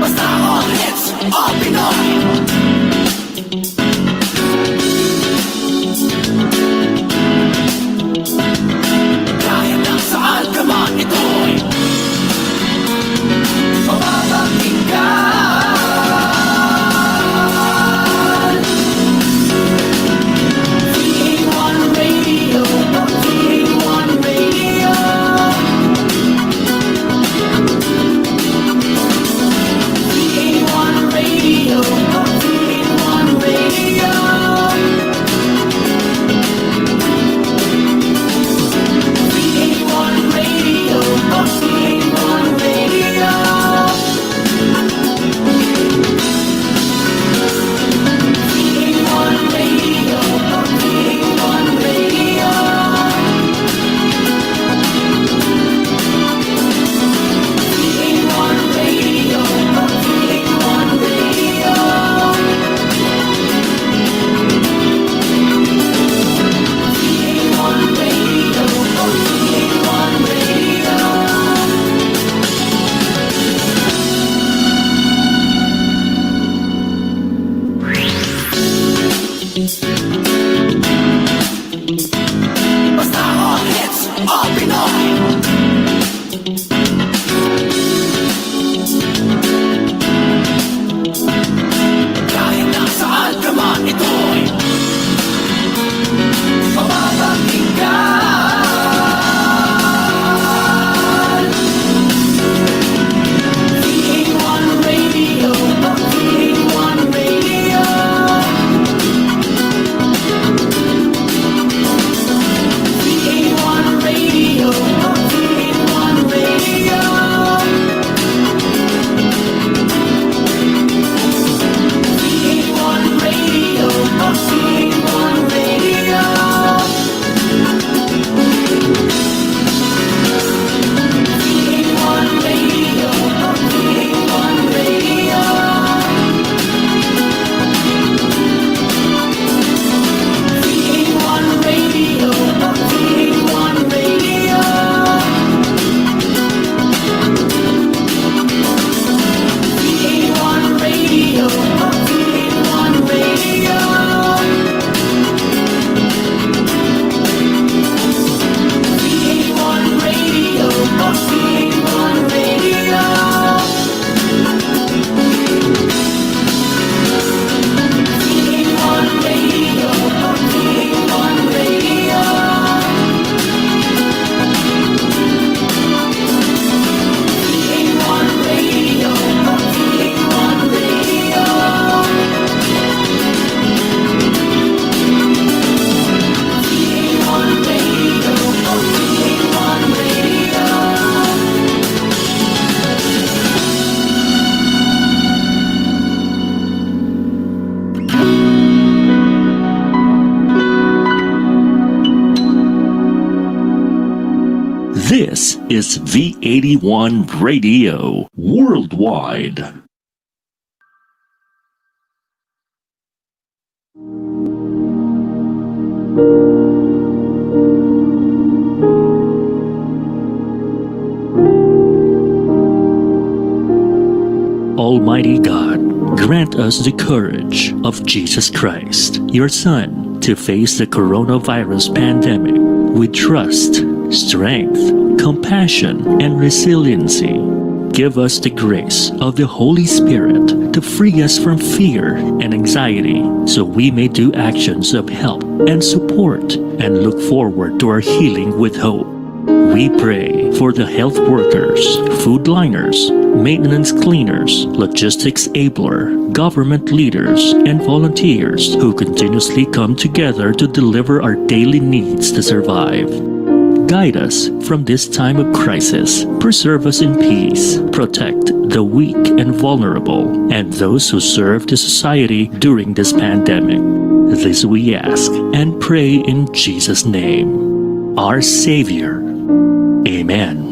Basta all hits, all Pinoy. Kahit nasaan ka man, ito'y mapapakinggan. VA1 Radio, VA1 Radio. VA1 Radio, VA1 Radio. VA1 Radio, VA1 Radio. VA1 Radio, VA1 Radio. VA1 Radio, VA1 Radio. VA1 Radio, VA1 Radio. Basta all hits, all Pinoy. Kahit nasaan ka man, ito'y mapapakinggan. VA1 Radio, VA1 Radio. VA1 Radio, VA1 Radio. VA1 Radio, VA1 Radio. VA1 Radio, VA1 Radio. VA1 Radio, VA1 Radio. VA1 Radio, VA1 Radio. VA1 Radio, VA1 Radio. VA1 Radio, VA1 Radio. VA1 Radio, VA1 Radio. VA1 Radio, VA1 Radio. This is V81 Radio Worldwide. Almighty God, grant us the courage of Jesus Christ, your Son, to face the coronavirus pandemic with trust, strength, compassion, and resiliency. Give us the grace of the Holy Spirit to free us from fear and anxiety so we may do actions of help and support and look forward to our healing with hope. We pray for the health workers, food liners, maintenance cleaners, logistics abler, government leaders, and volunteers who continuously come together to deliver our daily needs to survive. Guide us from this time of crisis. Preserve us in peace. Protect the weak and vulnerable and those who serve the society during this pandemic. This we ask and pray in Jesus' name, our Savior. Amen.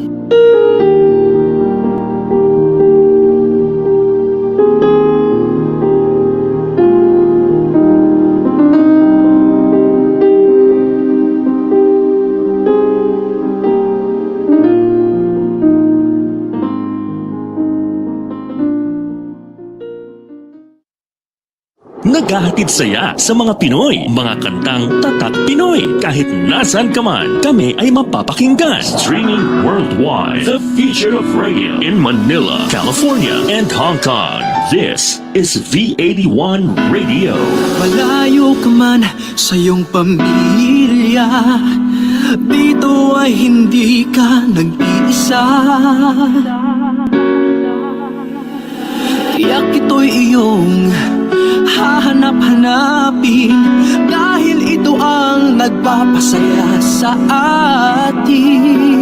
Naghahatid saya sa mga Pinoy, mga kantang tatak Pinoy. Kahit nasan ka man, kami ay mapapakinggan. Streaming worldwide, the future of radio in Manila, California, and Hong Kong. This is V81 Radio. Malayo ka man sa iyong pamilya, dito ay hindi ka nag-iisa. Tiyak ito'y iyong hahanap-hanapin, dahil ito ang nagpapasaya sa atin.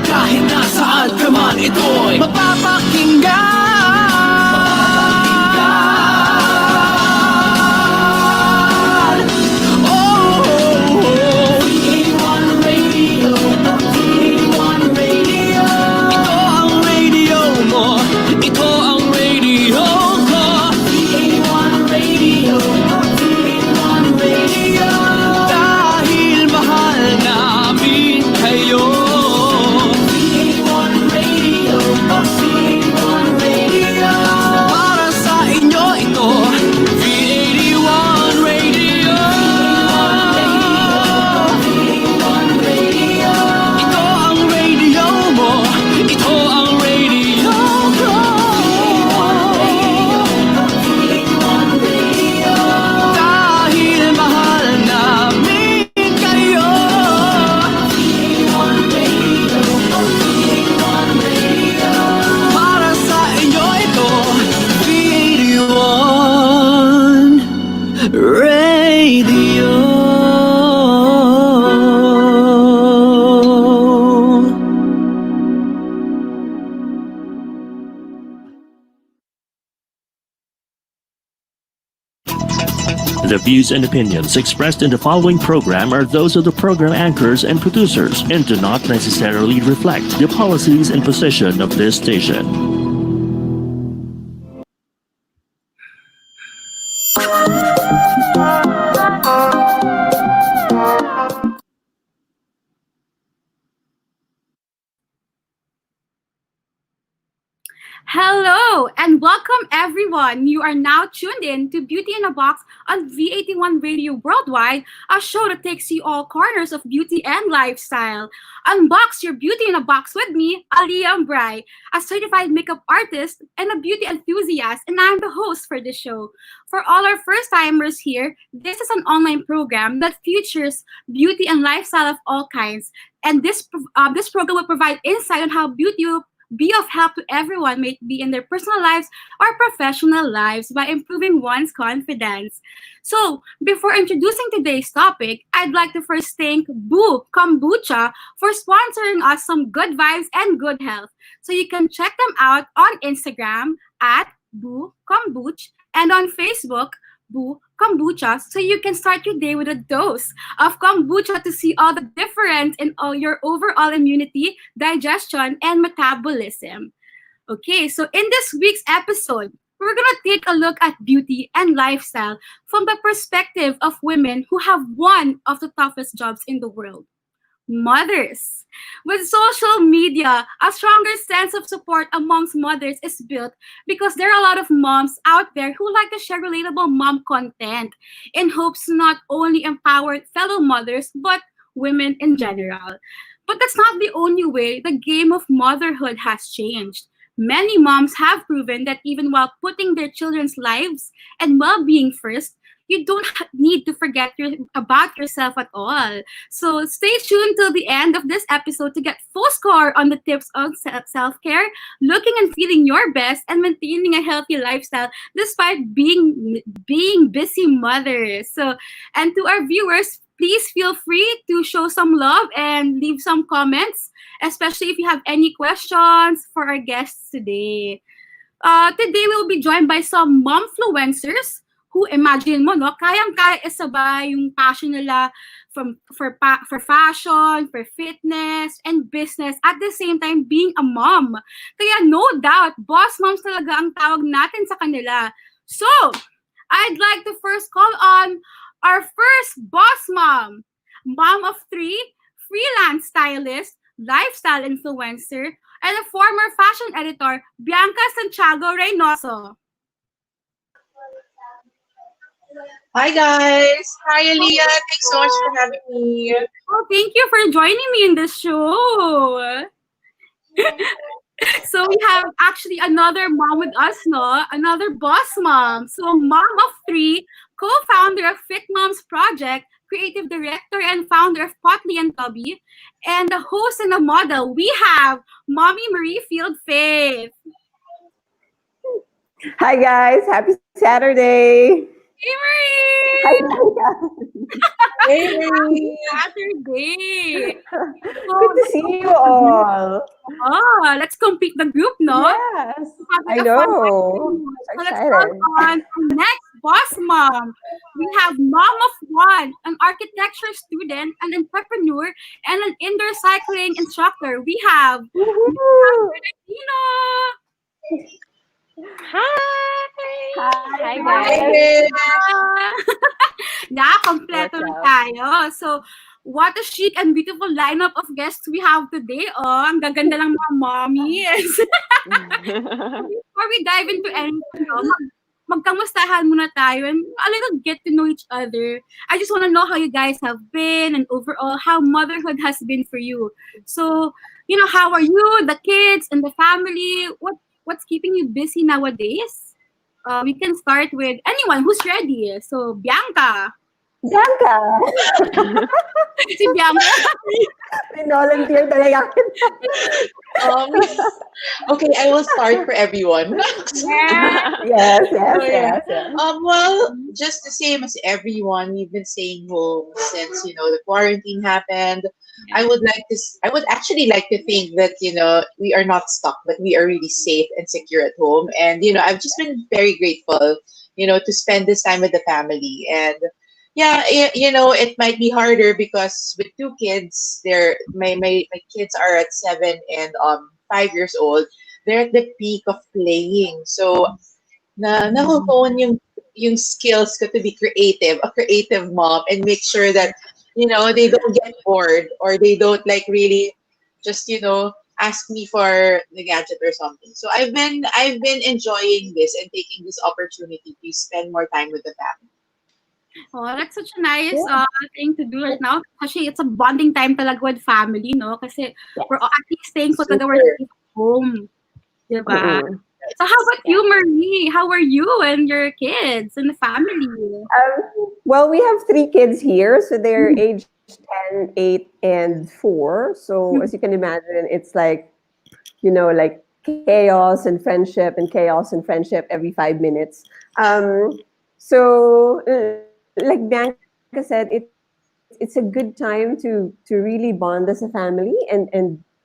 Kahit nasaan ka man, ito'y mapapakinggan. Oh, V81 Radio, V81 Radio. Ito ang radio mo, ito ang radio ko. V81 Radio, V81 Radio. Dahil mahal namin kayo. The views and opinions expressed in the following program are those of the program anchors and producers and do not necessarily reflect the policies and position of this station. Hello and welcome everyone. You are now tuned in to Beauty in a Box on V81 Radio Worldwide, a show that takes you all corners of beauty and lifestyle. Unbox your beauty in a box with me, Aliyah Ambray, a certified makeup artist and a beauty enthusiast, and I'm the host for this show. For all our first-timers here, this is an online program that features beauty and lifestyle of all kinds. And this program will provide insight on how beauty will be of help to everyone, may it be in their personal lives or professional lives, by improving one's confidence. So, before introducing today's topic, I'd like to first thank Boo Kombucha for sponsoring us some good vibes and good health. So you can check them out on Instagram at Boo Kombuch and on Facebook, Boo Kombucha, so you can start your day with a dose of kombucha to see all the difference in all your overall immunity, digestion, and metabolism. Okay, so in this week's episode, we're going to take a look at beauty and lifestyle from the perspective of women who have one of the toughest jobs in the world: mothers. With social media, a stronger sense of support amongst mothers is built because there are a lot of moms out there who like to share relatable mom content in hopes to not only empower fellow mothers, but women in general. But that's not the only way the game of motherhood has changed. Many moms have proven that even while putting their children's lives and well-being first, you don't need to forget about yourself at all. So stay tuned till the end of this episode to get full score on the tips on self-care, looking and feeling your best, and maintaining a healthy lifestyle despite being busy mothers. So, and to our viewers, please feel free to show some love and leave some comments, especially if you have any questions for our guests today. Today we'll be joined by some momfluencers who, imagine mo, no, kayang-kaya isabay yung passion nila for fashion, for fitness, and business at the same time being a mom. Kaya no doubt, boss moms talaga ang tawag natin sa kanila. So, I'd like to first call on our first boss mom of three, freelance stylist, lifestyle influencer, and a former fashion editor, Bianca Reinoso. Hi guys. Hi Aliyah. Thanks so much for having me. Oh, thank you for joining me in this show. So we have actually another mom with us, no? Another boss mom. So mom of three, co-founder of Fit Moms Project, creative director and founder of Potley and Tubby, and the host and a model. We have Mommy Marie Field Faith. Hi guys, happy Saturday. Hey Marie! Hi Bianca. Hey. Saturday. Good to see you all. Oh, let's complete the group, no? Yes, I Having a fun know. time. So So let's call excited. on our next boss mom. We have mom of one, an architecture student, an entrepreneur, and an indoor cycling instructor. We have Woohoo! Bernardino. Hi! Hi, Hey. guys. Kompleto What's na up? tayo. So, what a chic and beautiful lineup of guests we have today. Oh, ang gaganda ng mga mommies. Before we dive into anything, no, magkamustahan muna tayo and a little get to know each other. I just want to know how you guys have been and overall how motherhood has been for you. So, how are you, the kids, and the family? What's keeping you busy nowadays? We can start with anyone who's ready. So, Bianca. Bianca! Si Bianca. Volunteer talaga kita. Um, okay, I will start for everyone. Yes, yes, Oh, yeah. yes, yes. Well, just the same as everyone, we've been staying home since the quarantine happened. I would actually like to think that we are not stuck, but we are really safe and secure at home. And I've just been very grateful, to spend this time with the family. And yeah, it might be harder because with two kids, my kids are at 7 and 5 years old. They're at the peak of playing, so nakukuha yung skills ko to be creative, a creative mom, and make sure that they don't get bored or they don't like really just ask me for the gadget or something. So I've been enjoying this and taking this opportunity to spend more time with the family. Oh, that's such a nice thing to do right now. Kasi it's a bonding time talaga with family, no? Kasi we're at least thankful that we're Super. safe at home. Diba? Mm-mm. So how about you, Marie? How are you and your kids and the family? Well, we have 3 kids here, so they're aged 10, 8, and 4. So as you can imagine, it's like, like chaos and friendship every 5 minutes. So like Bianca said, it's a good time to really bond as a family and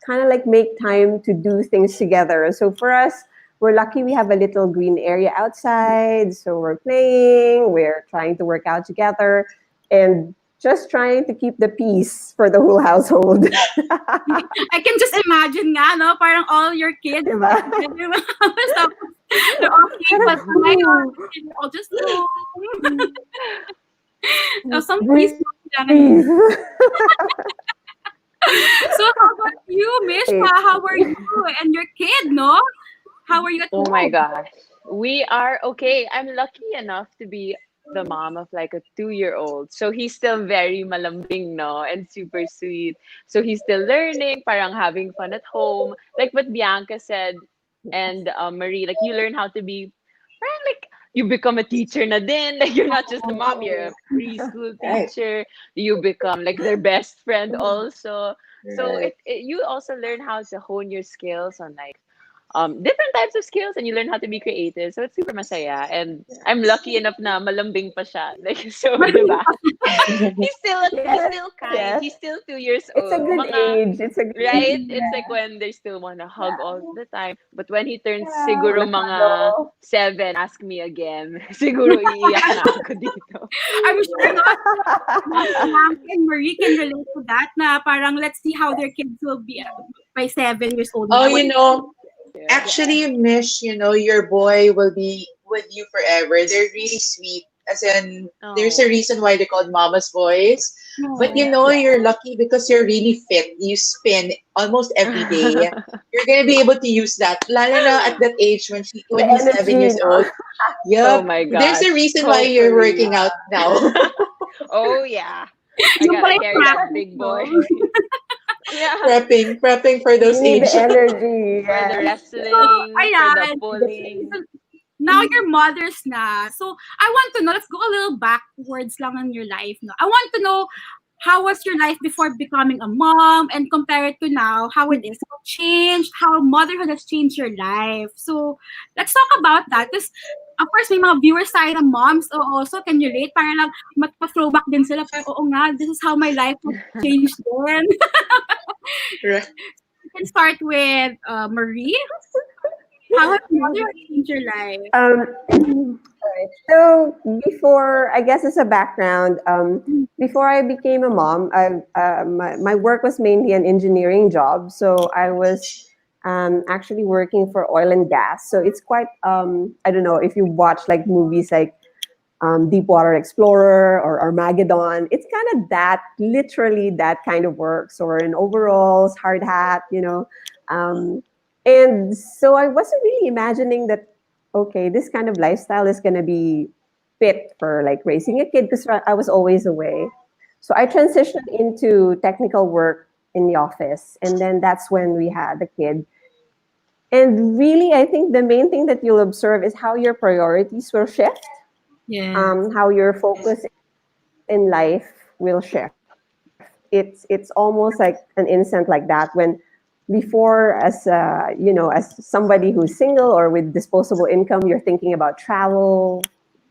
kind of like make time to do things together. So for us, we're lucky we have a little green area outside. So we're playing, we're trying to work out together, and just trying to keep the peace for the whole household. I can just imagine nga, no? Parang all your kids. Diba? So, they're all but ngayon, they're all just some peace. Peace. So how about you, Mishka? How are you and your kid, no? How are you at Oh home? my gosh. We are okay. I'm lucky enough to be the mom of like a 2-year-old. So he's still very malambing, no? And super sweet. So he's still learning, parang having fun at home. Like what Bianca said, and Marie, like you learn how to be, right? Like you become a teacher na din. Like you're not just a mom, you're a preschool Right. teacher. You become like their best friend also. So Right. you also learn how to hone your skills on like different types of skills, and you learn how to be creative. So it's super masaya. And I'm lucky enough na malambing pa siya. Like so, 'di ba? He's Yes, still kind. yes. He's still 2 years It's a old. good Mga age. It's a good right? age. It's like when they still want to hug all the time. But when he turns Yeah, siguro wanna mga cuddle. 7, ask me again. Siguro iiyak na ako dito. I'm sure Bianca and Marie can relate to that na parang let's see how their kids will be by 7 years old Oh, na. What Yeah. actually, Mish, your boy will be with you forever. They're really sweet. As in, there's a Oh. reason why they're called Mama's Boys. But no. you're lucky because you're really fit. You spin almost every day. You're gonna be able to use that. Lalo na at that age The when he's seven energy, years no? old. Oh Yep. my There's a gosh. reason why you're Hopefully. working out now. Oh yeah. I Yung gotta pala yung carry that practice, big no? boy. Yeah. prepping for You those need the age. energy. For the Yes. So, wrestling, for the ayan. pulling. So, now you're mothers na. So, I want to know, let's go a little backwards lang in your life. No? I want to know, how was your life before becoming a mom and compare it to now, how it is, how changed, how motherhood has changed your life. So, let's talk about that. Because, of course, may mga viewers tayo na moms also can relate. Para lang magpa-throwback din sila. Pero, oo nga, this is how my life has changed then. Right. You can start with Marie. How has motherhood changed your life? Alright. So before, I guess as a background, before I became a mom, my work was mainly an engineering job. So I was actually working for oil and gas. So it's quite, I don't know if you watch like movies like Deepwater Explorer or Armageddon. It's kind of that, literally that kind of work. So we're in overalls, hard hat, Um, and so I wasn't really imagining that, okay, this kind of lifestyle is going to be fit for like raising a kid because I was always away. So I transitioned into technical work in the office. And then that's when we had the kid. And really, I think the main thing that you'll observe is how your priorities will shift, Yeah. how your focus in life will shift. It's almost like an instant like that when before as somebody who's single or with disposable income, you're thinking about travel,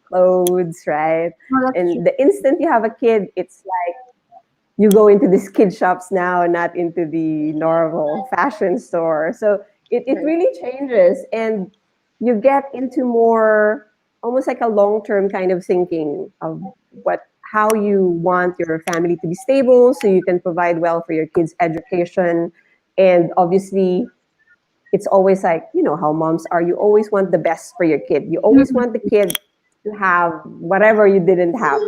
clothes, right? No, that's true. And the instant you have a kid, it's like you go into these kid shops now, not into the normal fashion store. So it really changes, and you get into more almost like a long-term kind of thinking of what how you want your family to be stable so you can provide well for your kids' education. And obviously it's always like, how moms are, you always want the best for your kid. You always want the kid to have whatever you didn't have.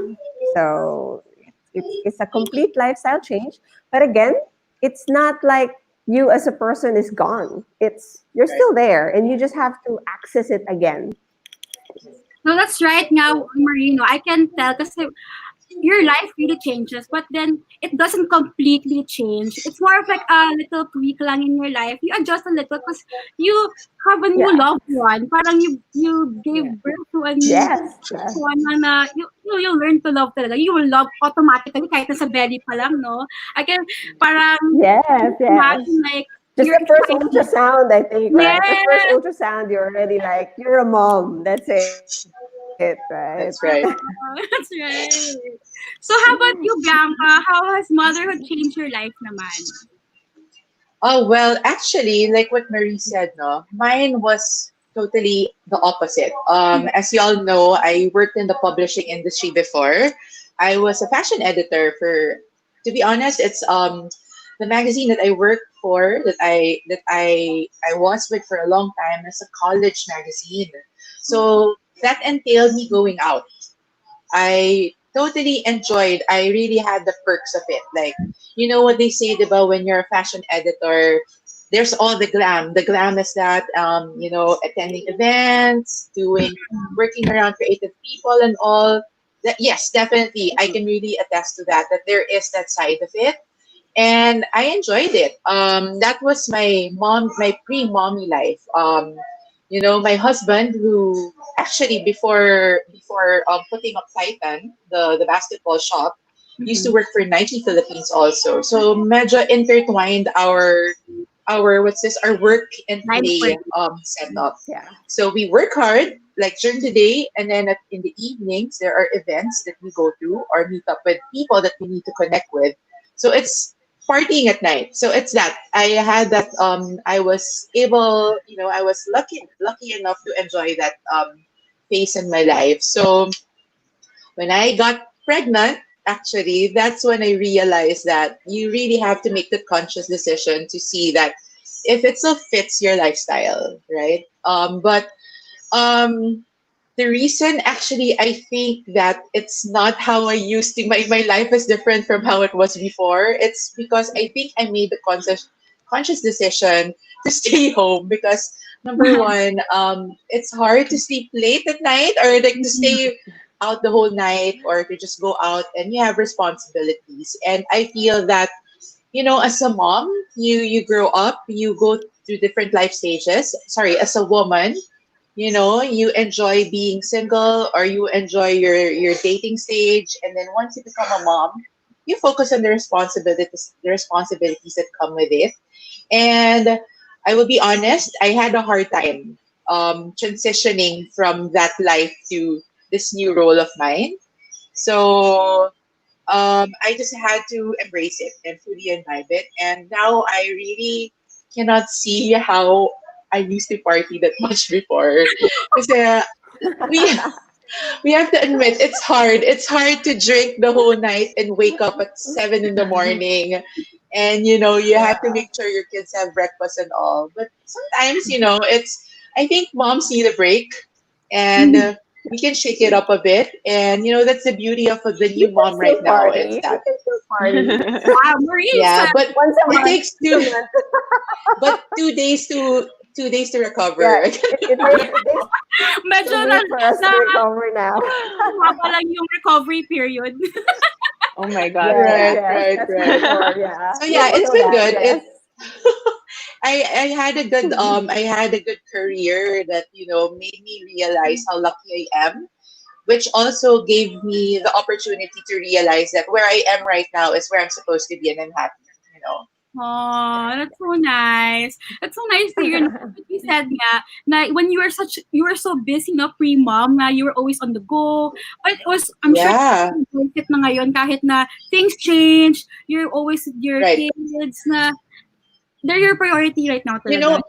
So it's a complete lifestyle change. But again, it's not like you as a person is gone. It's you're Right. still there and you just have to access it again. No, that's right now, Marino. I can tell because your life really changes, but then it doesn't completely change. It's more of like a little tweak lang in your life. You adjust a little because you have a new Yeah. loved one. Parang you gave Yeah. birth to a new Yes. Yes. one na you learn to love talaga. You will love automatically kahit nasa belly pa lang, no? I can parang Yes. imagine like Just you're the first excited. ultrasound, I think, right? The first Yes. ultrasound, you're already like, you're a mom. That's it, right? That's right. That's right. So how about you, Bianca? How has motherhood changed your life naman? Oh, well, actually, like what Marie said, no, mine was totally the opposite. As you all know, I worked in the publishing industry before. I was a fashion editor for, to be honest, it's the magazine that I worked for, that I was with for a long time, is a college magazine. So that entailed me going out. I totally enjoyed. I really had the perks of it. Like, you know what they say about when you're a fashion editor, there's all the glam. The glam is that, attending events, working around creative people and all. That, yes, definitely, I can really attest to that. That there is that side of it, and I enjoyed it. That was my pre-mommy life. My husband, who actually before putting up Titan, the basketball shop, used to Mhm. work for Nike Philippines also. So medyo intertwined our what's this our work and Life play work. setup. Yeah. So we work hard like during the day, and then in the evenings there are events that we go to or meet up with people that we need to connect with. So it's partying at night. So it's that I had that. I was able, I was lucky enough to enjoy that phase in my life. So when I got pregnant, actually, that's when I realized that you really have to make the conscious decision to see that if it still fits your lifestyle, right? But um, the reason, actually, I think that it's not how I used to. My life is different from how it was before. It's because I think I made the conscious decision to stay home because number one, it's hard to sleep late at night or like to Mhm. stay out the whole night or to just go out, and you have responsibilities. And I feel that, as a mom, you grow up, you go through different life stages. Sorry, as a woman, you enjoy being single or you enjoy your dating stage, and then once you become a mom, you focus on the responsibilities that come with it. And I will be honest, I had a hard time transitioning from that life to this new role of mine. So I just had to embrace it and fully imbibe it. And now I really cannot see how I used to party that much before. Because we we have to admit it's hard. It's hard to drink the whole night and wake up at 7 in the morning. And you have to make sure your kids have breakfast and all. But sometimes, it's I think moms need a break, and we can shake it up a bit. And that's the beauty of the You new can mom right still now. It's party. You that, can still party. Wow, Marie, so yeah, but Once a it month. takes Once a two month. but 2 days to Yeah. recover. It takes medyo a na, week for us na to recover now. haba lang yung recovery period. Oh my God, Yes, yeah. Right, yes, right, that's for right. sure. Yeah. So We yeah, it's feel been that. good. Yes. I had a good career that made me realize how lucky I am, which also gave me the opportunity to realize that where I am right now is where I'm supposed to be, and I'm happy. Oh, that's so nice. That's so nice to hear. What you said nga, na when you were so busy, no, pre-mom, na you were always on the go. But it was, I'm sure, Yeah, it na ngayon, kahit na things change, you're always with your right. kids, na they're your priority right now You talaga. know,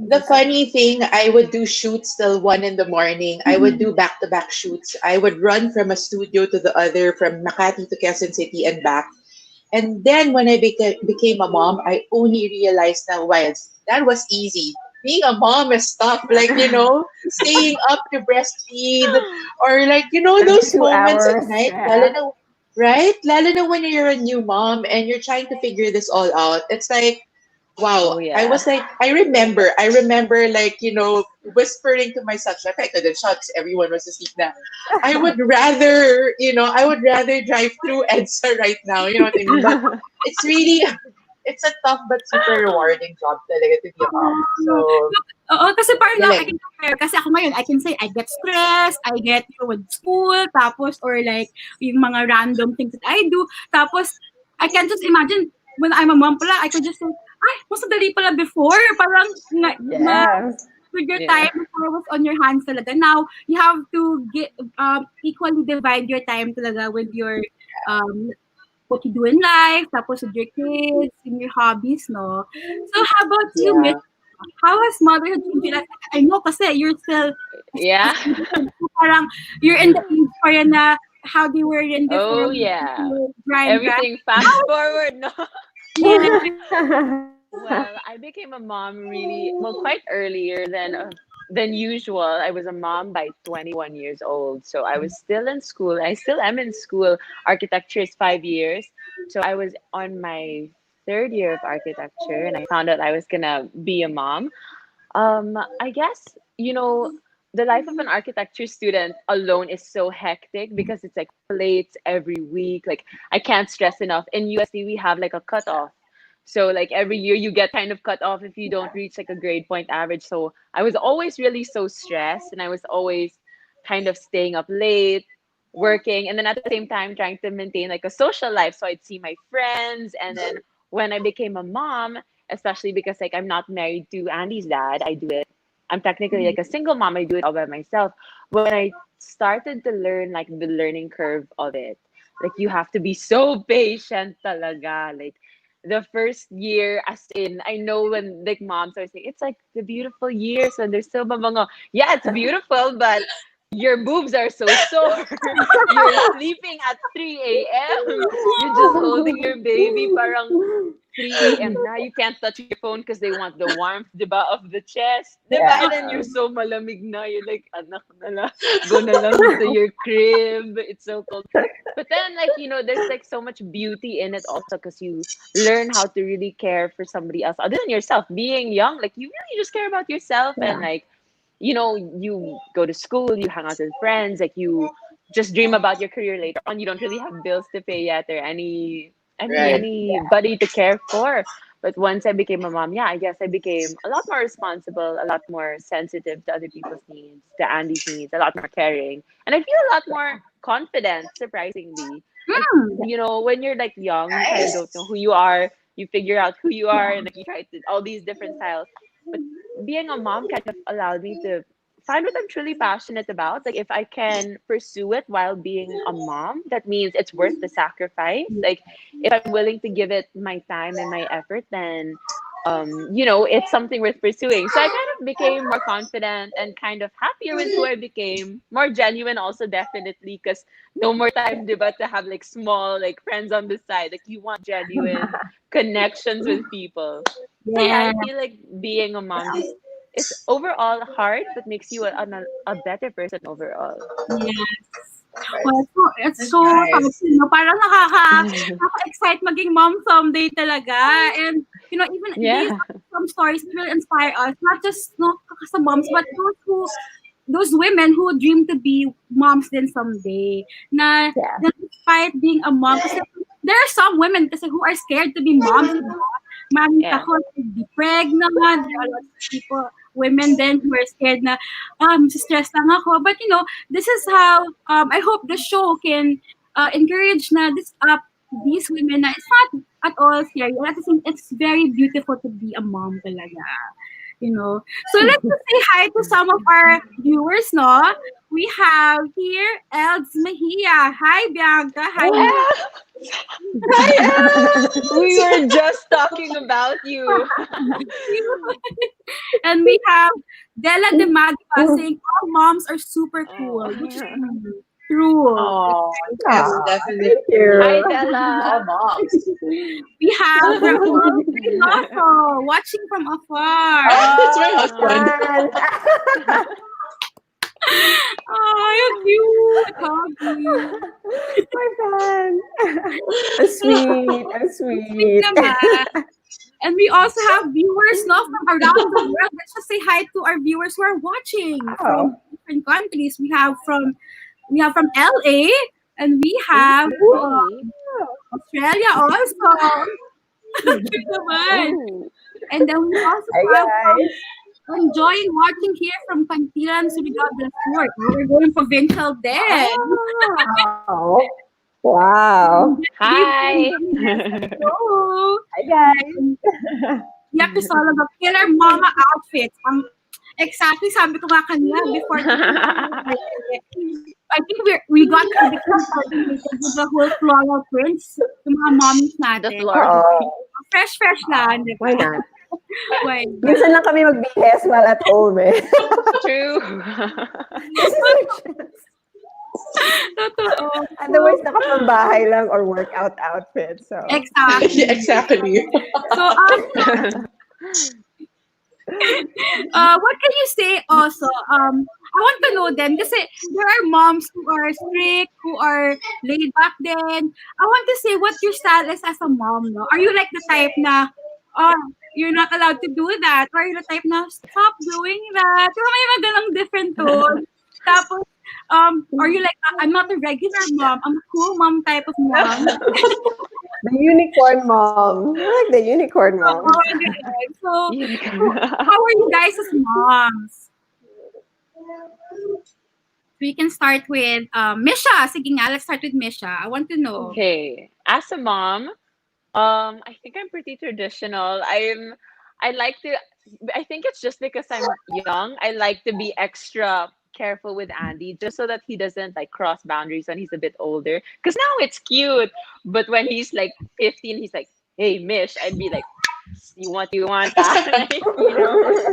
the funny thing, I would do shoots till 1 in the morning. I would Mhm. do back-to-back shoots. I would run from a studio to the other, from Makati to Quezon City and back. And then when I became a mom, I only realized now why that was easy. Being a mom is tough. Like, staying up to breastfeed, or like, Every those two moments at hours. night, lalo Yeah. na, right? Lalo na when you're a new mom and you're trying to figure this all out. It's like, wow, Oh I yeah. was like, I remember like, whispering to myself, like I couldn't shut 'cause everyone was asleep now. I would rather drive through EDSA right now, you know what I mean? But it's really, it's a tough but super rewarding job talaga to be a mom. Oh, So, look, oo, kasi parang now I galing. can compare. Kasi ako ngayon, I can say I get stressed, I get, with school, tapos, or like, yung mga random things that I do. Tapos, I can just imagine, when I'm a mom pala, I could just say, ay, mas madali pala before. Parang, Yes. with your Yeah. time before was on your hands talaga. Now, you have to equally divide your time talaga with your, um, what you do in life, tapos with your kids, and your hobbies, no? So, how about you, Miss? Yeah. How has motherhood changed your life? I know kasi you're still, Yeah. parang, you're in the age pa rin na how they were in before, Oh yeah. grind, grind. Everything fast forward, no? Yeah. Well, I became a mom really well quite earlier than usual. I was a mom by 21 years old. So I was still in school. I still am in school. Architecture is 5 years. So I was on my third year of architecture and I found out I was going to be a mom. I guess, the life of an architecture student alone is so hectic because it's like plates every week. Like I can't stress enough. In USD we have like a cutoff. So like every year you get kind of cut off if you don't reach like a grade point average. So I was always really so stressed, and I was always kind of staying up late, working, and then at the same time trying to maintain like a social life. So I'd see my friends, and then when I became a mom, especially because like I'm not married to Andy's dad, I do it. I'm technically like a single mom. I do it all by myself. When I started to learn like the learning curve of it, like you have to be so patient talaga. Like the first year, as in, I know when like moms are saying it's like the beautiful years when they're still mabango. Yeah, it's beautiful, but your boobs are so sore. You're sleeping at 3 a.m. You're just holding your baby parang 3 a.m. na. You can't touch your phone because they want the warmth, diba, of the chest. Diba? And then you're so malamig na. You're like, anak na lang. Go na lang to your crib. It's so cold. But then, like, there's like so much beauty in it also because you learn how to really care for somebody else other than yourself. Being young, like, you really just care about yourself and, like, you go to school, you hang out with friends, like you just dream about your career later on. You don't really have bills to pay yet or Right. anybody to care for. But once I became a mom, yeah, I guess I became a lot more responsible, a lot more sensitive to other people's needs, to Andy's needs, a lot more caring. And I feel a lot more confident, surprisingly. Like, when you're like young, you kind of don't know Nice. who you are. You figure out who you are and like you try to all these different styles. But being a mom kind of allowed me to find what I'm truly passionate about. Like if I can pursue it while being a mom, that means it's worth the sacrifice. Like if I'm willing to give it my time and my effort, then it's something worth pursuing. So I kind of became more confident and kind of happier with who I became. More genuine also definitely because no more time diba, to have like small like friends on the side. Like you want genuine connections with people. So yeah, Yeah. I feel like being a mom just it's overall hard, but makes you a better person overall. Yes. Right. Well, it's That's so nice. touching, no? Parang nakaka-excite maging mom someday talaga. And, even these Yeah, some stories will inspire us, not just no sa moms, but those women who dream to be moms then someday. Yeah. Na despite being a mom, kasi there are some women kasi who are scared to be moms. Maraming yeah. takot to be pregnant. There are a lot of people, women then who are scared na, stress lang ako. But this is how I hope the show can encourage na these women na it's not at all scary. And at the same, it's very beautiful to be a mom talaga. So let's just say hi to some of our viewers, no? We have here Elds Mejia. Hi, Bianca. Hi, We were just talking about you. and we have Della de Magpa saying all moms are super cool, which is Oh, true. True. Oh, yes, Aw, definitely. thank hi, you. All Della. moms. We have Raul Reynoso watching from afar. That's my Oh, husband. man. Oh, you're cute. Huggy. My fan. I'm sweet. I'm Sweet sweet. naman. And we also have viewers now from around the world. Let's just say hi to our viewers who are watching Oh. from different countries. We have from LA, and we have Really? Australia also. Cute naman. Oh. And then we also Hi, have guys. enjoying watching here from Pantilan, Surigao del Sur. We're going provincial then. Oh. Wow. Hi. Hello. Hi, guys. Yeah, Crisologa, killer mama outfits. Exactly, sabi ko nga kanina before I think we got coordinated with the whole floral prints, yung mga mommies The natin. floral. Oh, Fresh lang, di why ba? not? Why Minsan lang kami mag-BS while at home eh. True. Totoo. Otherwise, nakapambahay lang or workout outfit. So, Exactly. Yeah, exactly. So, what can you say also? I want to know then, kasi there are moms who are strict, who are laid back then. I want to say what your style is as a mom, no? Are you like the type na, you're not allowed to do that. Or you're the type na, stop doing that. Pero may mga ganang different tone. Tapos, or you like, I'm not a regular mom. I'm a cool mom type of mom. The unicorn mom. You're like the unicorn Oh, mom. ganun. So, Unicorn. how are you guys as moms? We can start with Misha. Sige nga, let's start with Misha. I want to know. Okay. As a mom, I think I'm pretty traditional. I like to I think it's just because I'm young. I like to be extra careful with Andy just so that he doesn't like cross boundaries when he's a bit older. Because now it's cute. But when he's like 15, he's like, hey Mish, I'd be like, you want that? Like,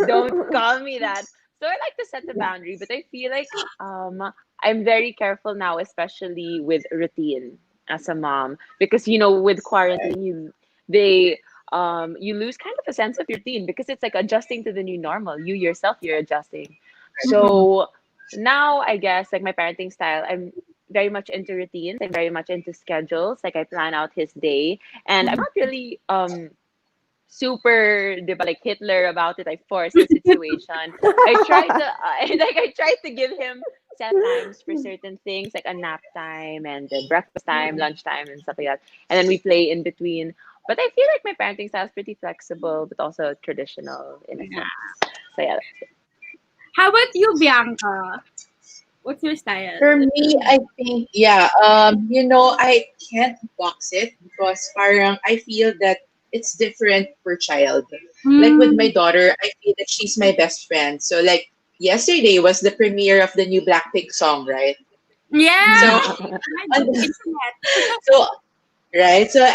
don't call me that. So I like to set the boundary, but I feel like I'm very careful now, especially with routine as a mom, because with quarantine you lose kind of a sense of your routine because it's like adjusting to the new normal. You yourself, you're adjusting. So now I guess like my parenting style, I'm very much into routines. I'm very much into schedules. Like I plan out his day, and I'm not really super like Hitler about it. I force the situation. I try to I try to give him set times for certain things like a nap time and the breakfast time, lunchtime, and stuff like that. And then we play in between. But I feel like my parenting style is pretty flexible, but also traditional in a sense. So yeah, that's it. How about you, Bianca? What's your style? For me, I think, yeah, I can't box it because parang I feel that it's different per child. Like with my Mm, daughter, I feel that she's my best friend. So like yesterday was the premiere of the new Blackpink song, right? yeah. So, My internet. so right. So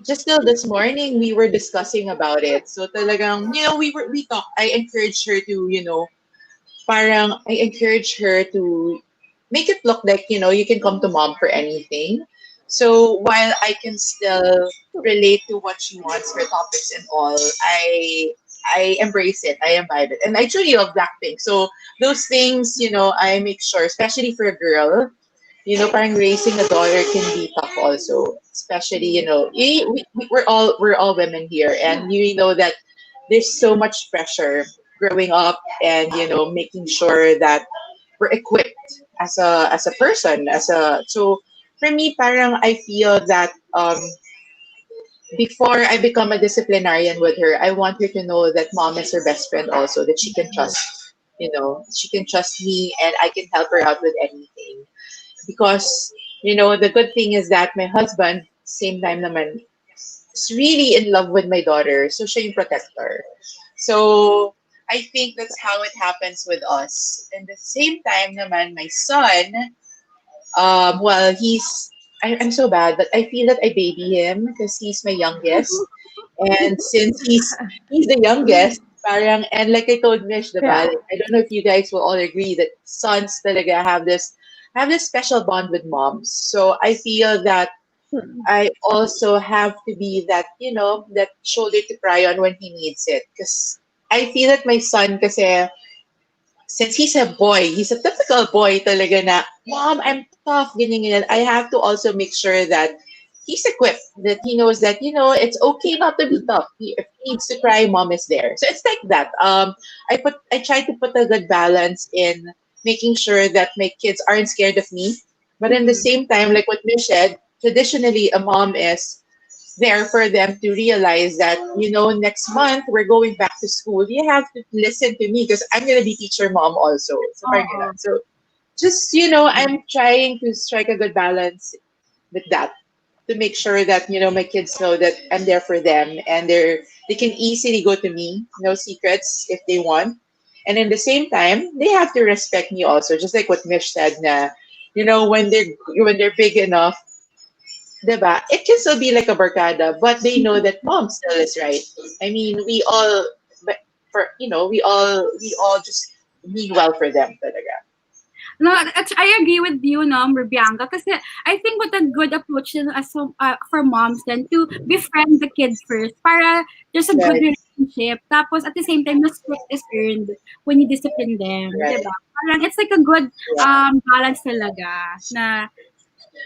just till this morning, we were discussing about it. So talagang, we talked. I encouraged her to, parang I encourage her to make it look like, you can come to mom for anything. So while I can still relate to what she wants, her topics and all, I embrace it, I imbibe it. And I truly love Blackpink. So those things, I make sure, especially for a girl, parang raising a daughter can be tough also. Especially, we're all women here, and you know that there's so much pressure growing up and making sure that we're equipped as a person so for me parang I feel that before I become a disciplinarian with her, I want her to know that mom is her best friend also, that she can trust, she can trust me and I can help her out with anything. Because, the good thing is that my husband, same time naman, is really in love with my daughter. So siya yung protector. So I think that's how it happens with us. And the same time naman, my son, well, I'm so bad, but I feel that I baby him because he's my youngest. And since he's the youngest, parang, and like I told Mish, diba, Yeah. like, I don't know if you guys will all agree that sons talaga have this special bond with moms. So I feel that I also have to be that shoulder to cry on when he needs it. Because I feel that my son, kasi since he's a boy, he's a typical boy talaga na, Mom, I'm tough, ganyan, ganyan. I have to also make sure that he's equipped, that he knows that, it's okay not to be tough. If he needs to cry, mom is there. So it's like that. I try to put a good balance in making sure that my kids aren't scared of me. But in the same time, like what Mish said, traditionally a mom is there for them to realize that next month we're going back to school, you have to listen to me because I'm going to be teacher mom also, so parang Oh, ganun. So just I'm trying to strike a good balance with that, to make sure that my kids know that I'm there for them and they can easily go to me, no secrets if they want. And in the same time they have to respect me also, just like what Mish said na when they're big enough, diba? It can still be like a barkada, but they know that mom still is right. I mean, but we all just mean well for them talaga. no, I agree with you, no, Bianca. Kasi I think what a good approach is for moms then to befriend the kids first para there's a good Right, relationship. Tapos at the same time, respect is earned when you discipline them, right, di ba? Parang it's like a good right, balance talaga na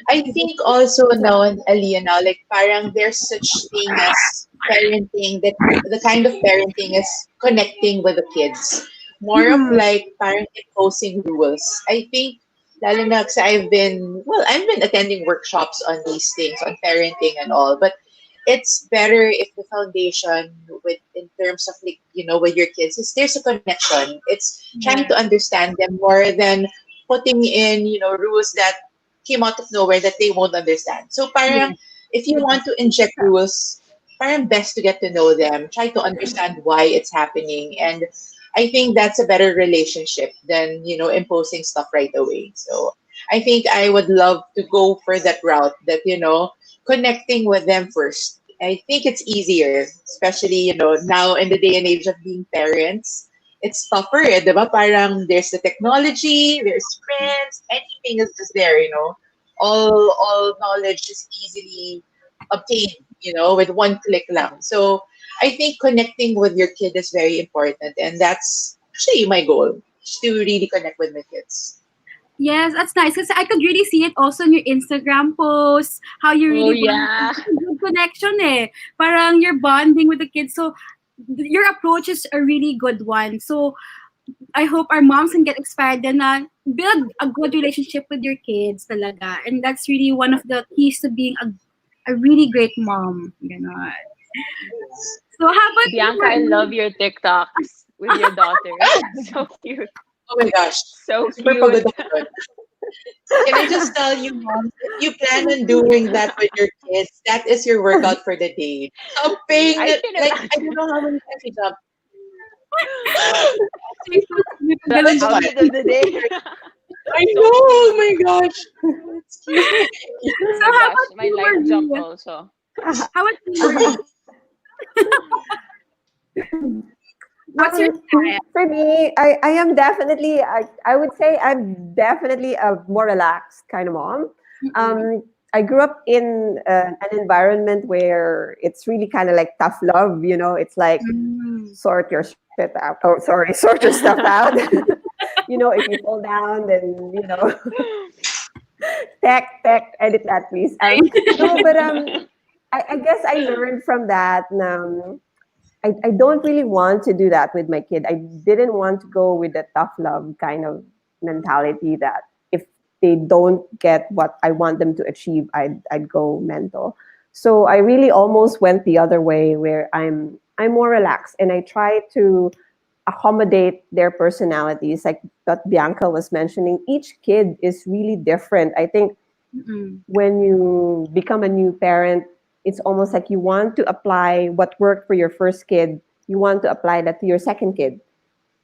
I think also now in Alina, like parang there's such thing as parenting that the kind of parenting is connecting with the kids. More of Mhm. like parang imposing rules. I think lalo na kasi I've been attending workshops on these things, on parenting and all, but it's better if the foundation with in terms of like, with your kids is there's a connection. It's trying to Yeah. understand them more than putting in, rules that came out of nowhere that they won't understand. So parang Yeah. if you want to inject rules, parang best to get to know them, try to understand why it's happening. And I think that's a better relationship than, imposing stuff right away. So I think I would love to go for that route that, connecting with them first. I think it's easier, especially, now in the day and age of being parents. It's tougher, eh, di ba? Parang there's the technology, there's friends, anything is just there, all knowledge is easily obtained, with one click lang. So I think connecting with your kid is very important, and that's actually my goal, is to really connect with my kids. Yes, that's nice because I could really see it also in your Instagram posts, how you Oh really want yeah. good connection eh. Parang you're bonding with the kids. So your approach is a really good one. So I hope our moms can get inspired and build a good relationship with your kids talaga. And that's really one of the keys to being a really great mom. Ganon. So how about you, Bianca, I love Marie? your TikToks with your daughter. So cute. Oh my gosh, So super pagod cute. ako dun. Can I just tell you, moms, if you plan on doing that with your kids, that is your workout for the day. Jumping, I can like, I don't imagine. know how many times you jump. Actually, so cute. The Ganon That's din. fun. outfit of the day. I know, So oh cute. my gosh. It's cute. Oh So my how gosh, about my you, light jump Marie? also. How about you, Marie? What's your style? For me, I am definitely, I would say I'm definitely a more relaxed kind of mom. Mm-mm. Um, I grew up in an environment where it's really kind of like tough love, it's like Mm. sort your shit out. Oh, sorry, sort your stuff out. If you fall down, then, edit that, please. No, but I guess I learned from that. I don't really want to do that with my kid. I didn't want to go with the tough love kind of mentality that if they don't get what I want them to achieve, I'd go mental. So I really almost went the other way where I'm more relaxed and I try to accommodate their personalities. Like what Bianca was mentioning, each kid is really different. I think Mm-mm. when you become a new parent, it's almost like you want to apply what worked for your first kid, you want to apply that to your second kid.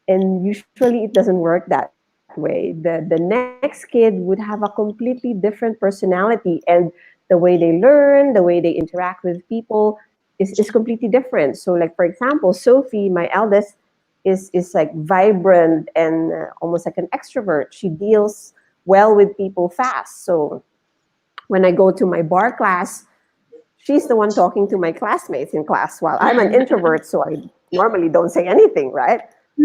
And usually it doesn't work that way. The next kid would have a completely different personality, and the way they learn, the way they interact with people is completely different. So like for example, Sophie, my eldest, is like vibrant and almost like an extrovert. She deals well with people fast. So when I go to my bar class, she's the one talking to my classmates in class while I'm an introvert, so I normally don't say anything, right?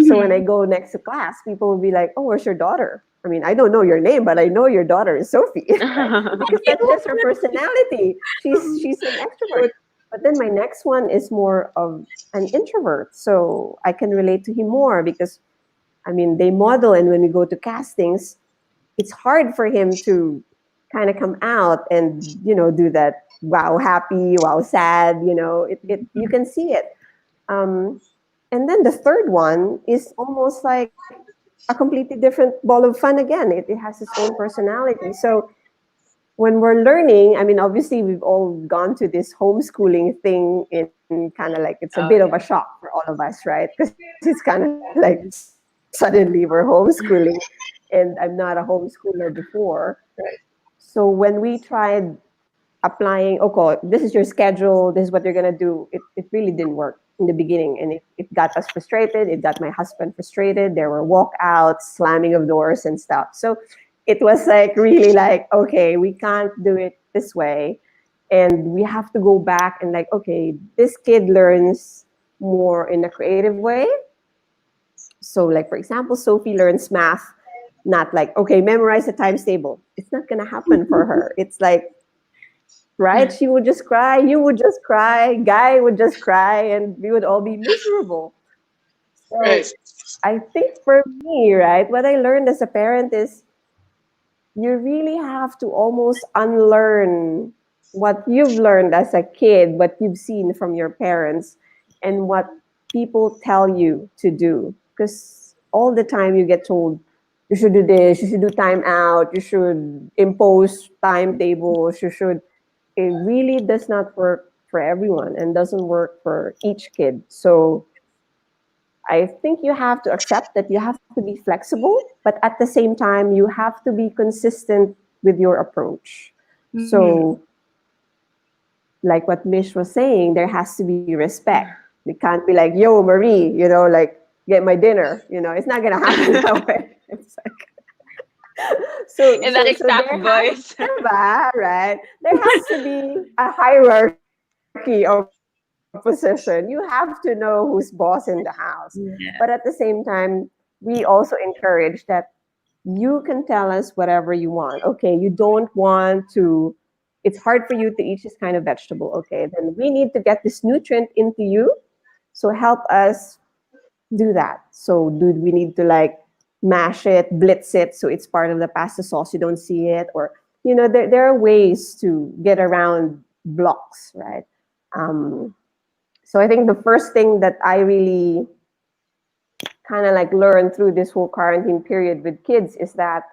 So when I Mhm. go next to class, people will be like, "Oh, where's your daughter?" I mean, I don't know your name, but I know your daughter is Sophie, right? Because that's just her personality. She's an extrovert. But then my next one is more of an introvert, so I can relate to him more because I mean they model, and when we go to castings, it's hard for him to kind of come out and do that wow happy, wow sad. It you can see it. um, and then the third one is almost like a completely different ball of fun again. It has its own personality. So when we're learning, I mean, obviously we've all gone to this homeschooling thing in kind of like it's a bit of a Oh yeah. shock for all of us, right? Because it's kind of like suddenly we're homeschooling, and I'm not a homeschooler before. So when we tried applying, okay, this is your schedule, this is what you're gonna do, it really didn't work in the beginning, and it got us frustrated. It got my husband frustrated. There were walkouts, slamming of doors, and stuff. So it was like really like, okay, we can't do it this way, and we have to go back and like, okay, this kid learns more in a creative way. So like for example, Sophie learns math Not like, okay, memorize the times table. It's not gonna happen for her. It's like, right? She would just cry, you would just cry, guy would just cry, and we would all be miserable. Right. So I think for me, right, what I learned as a parent is you really have to almost unlearn what you've learned as a kid, what you've seen from your parents, and what people tell you to do. Because all the time you get told, you should do this, you should do time out, you should impose timetables, you should. It really does not work for everyone and doesn't work for each kid. So I think you have to accept that you have to be flexible, but at the same time, you have to be consistent with your approach. Mm-hmm. So, like what Mish was saying, there has to be respect. It can't be like, yo, Marie, like, get my dinner. It's not going to happen that way. It's like, so, In that so, so exact there has, voice. right? There has to be a hierarchy of position. You have to know who's boss in the house. But at the same Yeah. time, we also encourage that you can tell us whatever you want. Okay, you don't want to, it's hard for you to eat this kind of vegetable. Okay, then we need to get this nutrient into you. So help us do that. So do we need to like mash it, blitz it so it's part of the pasta sauce, you don't see it? Or, there are ways to get around blocks, right? Um, so I think the first thing that I really kind of like learned through this whole quarantine period with kids is that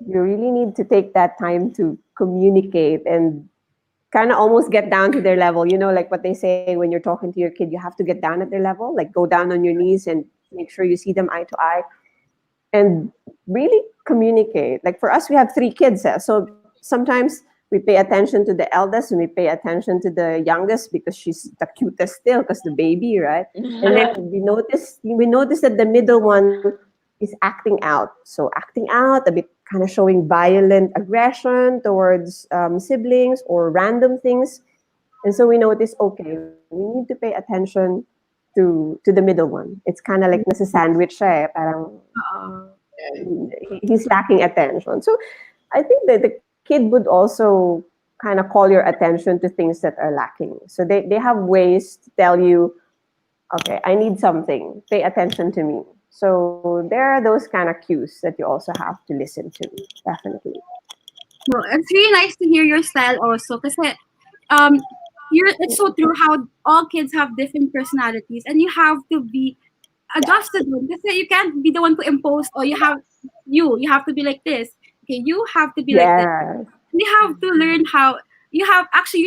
you really need to take that time to communicate and kind of almost get down to their level. Like what they say when you're talking to your kid, you have to get down at their level, like go down on your knees and make sure you see them eye to eye and really communicate. Like for us, we have three kids. So sometimes we pay attention to the eldest and we pay attention to the youngest because she's the cutest still, because the baby, right? And then we notice that the middle one is acting out. So acting out, a bit kind of showing violent aggression towards siblings or random things. And so we notice, okay, we need to pay attention to the middle one. It's kind of like nasa sandwich siya eh. Parang Uh, he's lacking attention. So I think that the kid would also kind of call your attention to things that are lacking. So they have ways to tell you, okay, I need something. Pay attention to me. So there are those kind of cues that you also have to listen to. Definitely. no, it's really nice to hear your style also. Kasi, um, it's so true how all kids have different personalities and you have to be adjusted one. Kasi you can't be the one to impose, or you have to be like this. Okay, you have to be like this. Yes. You have to learn how, you're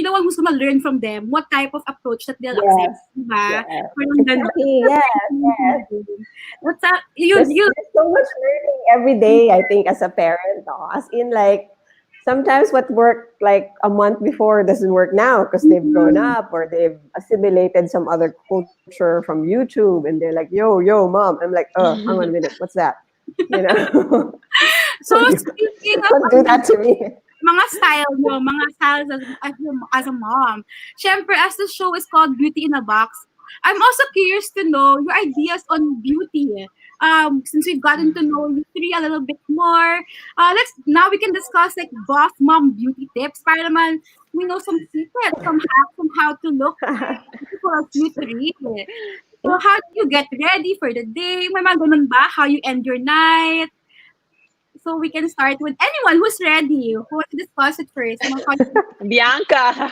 the one who's gonna learn from them what type of approach that they'll accept. Yes. Diba? Yes. Parang ganun. Exactly. Yes. Yes. What's that? There's so much learning every day, I think, as a parent. No? As in, like, sometimes what worked like a month before doesn't work now because they've grown up or they've assimilated some other culture from YouTube and they're like, yo, mom. I'm like, hang on a minute. What's that? So So speaking of don't do that to me. mga style mo, mga styles as a mom. Syempre, as the show is called Beauty in a Box, I'm also curious to know your ideas on beauty. Since we've gotten to know you three a little bit more, we can discuss like boss mom beauty tips para naman we know some secrets from how to look for us you three. So how do you get ready for the day? May mga ganun ba? How you end your night? So we can start with anyone who's ready. Who wants to discuss it first? Bianca.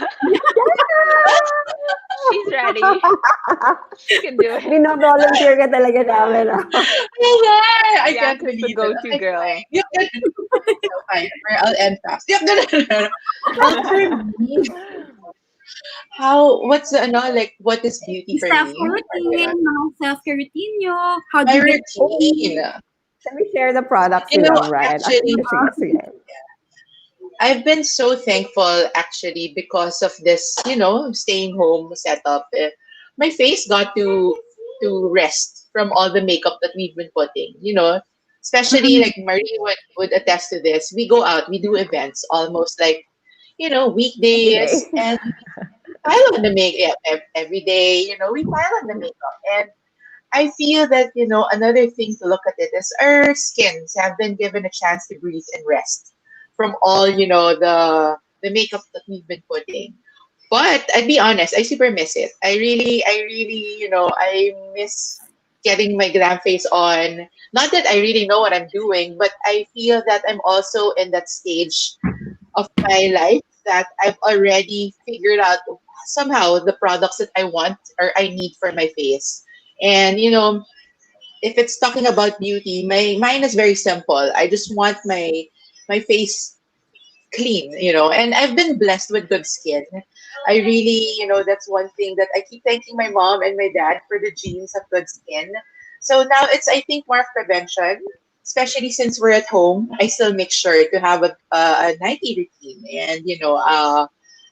She's ready. She can do it. Bino-volunteer ka talaga namin. I can't Bianca's the believe go-to it. girl. Yep. So fine. I'll end fast. Yep. Well, for me, what's the, like, what is beauty for Self-care me? routine, mga self-care routine nyo. How do My you get routine. Can we share the products You we know, love, right? actually, Sige. I've been so thankful actually because of this, staying home setup. My face got to rest from all the makeup that we've been putting, especially like Marie would attest to this. We go out, we do events almost like, weekdays, Okay. and pile on the makeup every day, we pile on the makeup. And I feel that, another thing to look at it is our skins have been given a chance to breathe and rest from all, the makeup that we've been putting. But I'd be honest, I super miss it. I really, I miss getting my glam face on. Not that I really know what I'm doing, but I feel that I'm also in that stage of my life that I've already figured out somehow the products that I want or I need for my face. And if it's talking about beauty, my mine is very simple. I just want my face clean, and I've been blessed with good skin. I really, that's one thing that I keep thanking my mom and my dad for the genes of good skin. So now it's, I think, more of prevention, especially since we're at home. I still make sure to have a nightly routine, and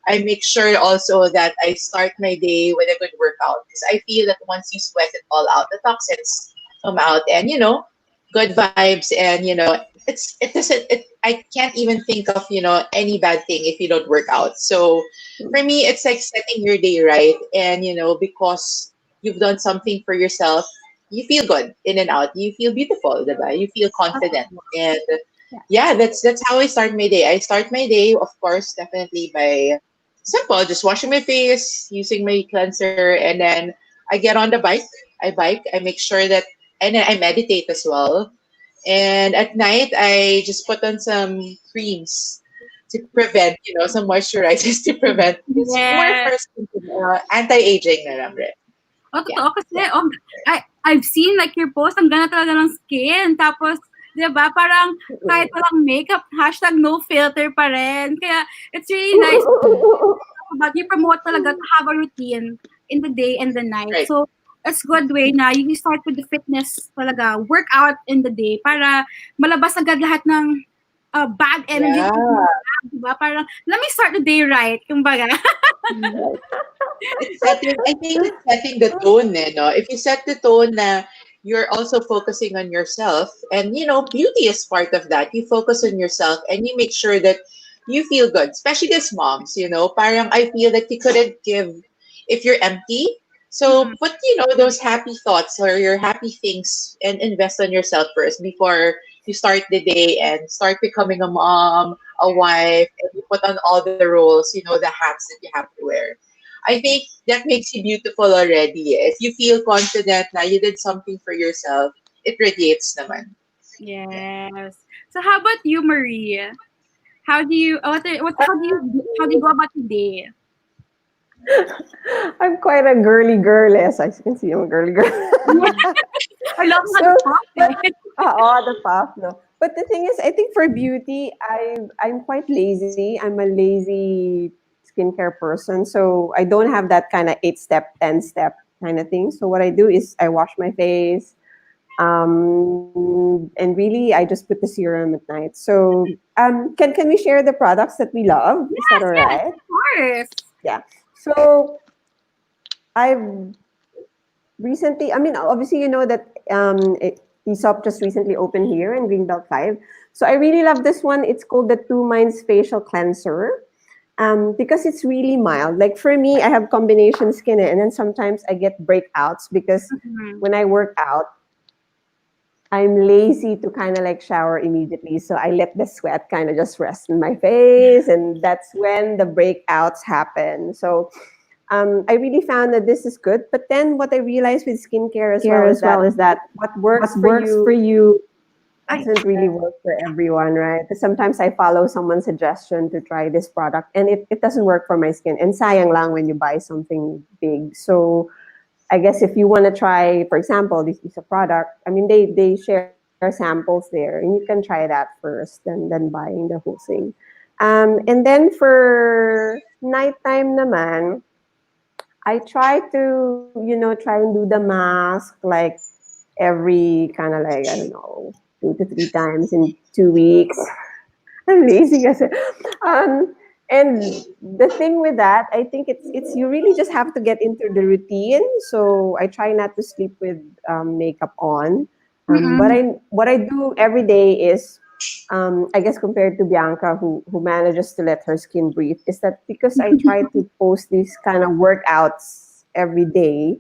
I make sure also that I start my day with a good workout because I feel that once you sweat it all out, the toxins come out, and good vibes, and it doesn't I can't even think of any bad thing if you don't work out. So for me, it's like setting your day right, and because you've done something for yourself, you feel good in and out, you feel beautiful, diba? You feel confident, and yeah, that's how I start my day. I start my day, of course, definitely by simple, just washing my face, using my cleanser, and then I get on the bike. I make sure that, and then I meditate as well. And at night, I just put on some creams to prevent, some moisturizers to prevent. It's more Yes. first anti-aging na lang rin. Oh, Yeah. totoo kasi, I've seen like your post, ang ganda talaga ng skin. Tapos, di ba, parang kahit walang makeup, hashtag no filter pa rin. Kaya, it's really nice about you promote talaga to have a routine in the day and the night. Right. So, it's good way na you start with the fitness talaga, workout in the day para malabas agad lahat ng bad energy. Yeah. Diba? Parang, let me start the day right. Kumbaga. I think it's setting the tone, no? If you set the tone na you're also focusing on yourself, and beauty is part of that. You focus on yourself and you make sure that you feel good, especially as moms, parang I feel that you couldn't give if you're empty. So put, those happy thoughts or your happy things and invest on yourself first before you start the day and start becoming a mom, a wife, and you put on all the roles, the hats that you have to wear. I think that makes you beautiful already. If you feel confident na you did something for yourself, it radiates naman. Yes. So how about you, Marie? How do you how do you go about your day? I'm quite a girly girl, as you can see, I'm a girly girl. I love So, how the but the puff, no. But the thing is, I think for beauty, I'm quite lazy. I'm a lazy skincare person, so I don't have that kind of 8 step, 10 step kind of thing. So what I do is I wash my face, and really I just put the serum at night. So can we share the products that we love? Is that all yes, right? of course. Yeah. So I've recently, I mean, obviously, you know that Aesop just recently opened here in Greenbelt 5. So I really love this one. It's called the Two Minds Facial Cleanser, because it's really mild. Like for me, I have combination skin, and then sometimes I get breakouts because when I work out, I'm lazy to kind of like shower immediately. So I let the sweat kind of just rest in my face, and that's when the breakouts happen. So I really found that this is good. But then what I realized with skincare as well is that what works for you doesn't really work for everyone, right? Because sometimes I follow someone's suggestion to try this product and it doesn't work for my skin. And sayang lang when you buy something big. So I guess if you want to try, for example, this is a product, I mean, they share samples there and you can try that first and then buying the whole thing. And then for nighttime naman, I try to, try and do the mask like every kind of like, I don't know, 2 to 3 times in 2 weeks. I'm lazy kasi. And the thing with that, I think it's you really just have to get into the routine. So I try not to sleep with makeup on. But what I do every day is, I guess compared to Bianca, who manages to let her skin breathe, is that because I try to post these kind of workouts every day,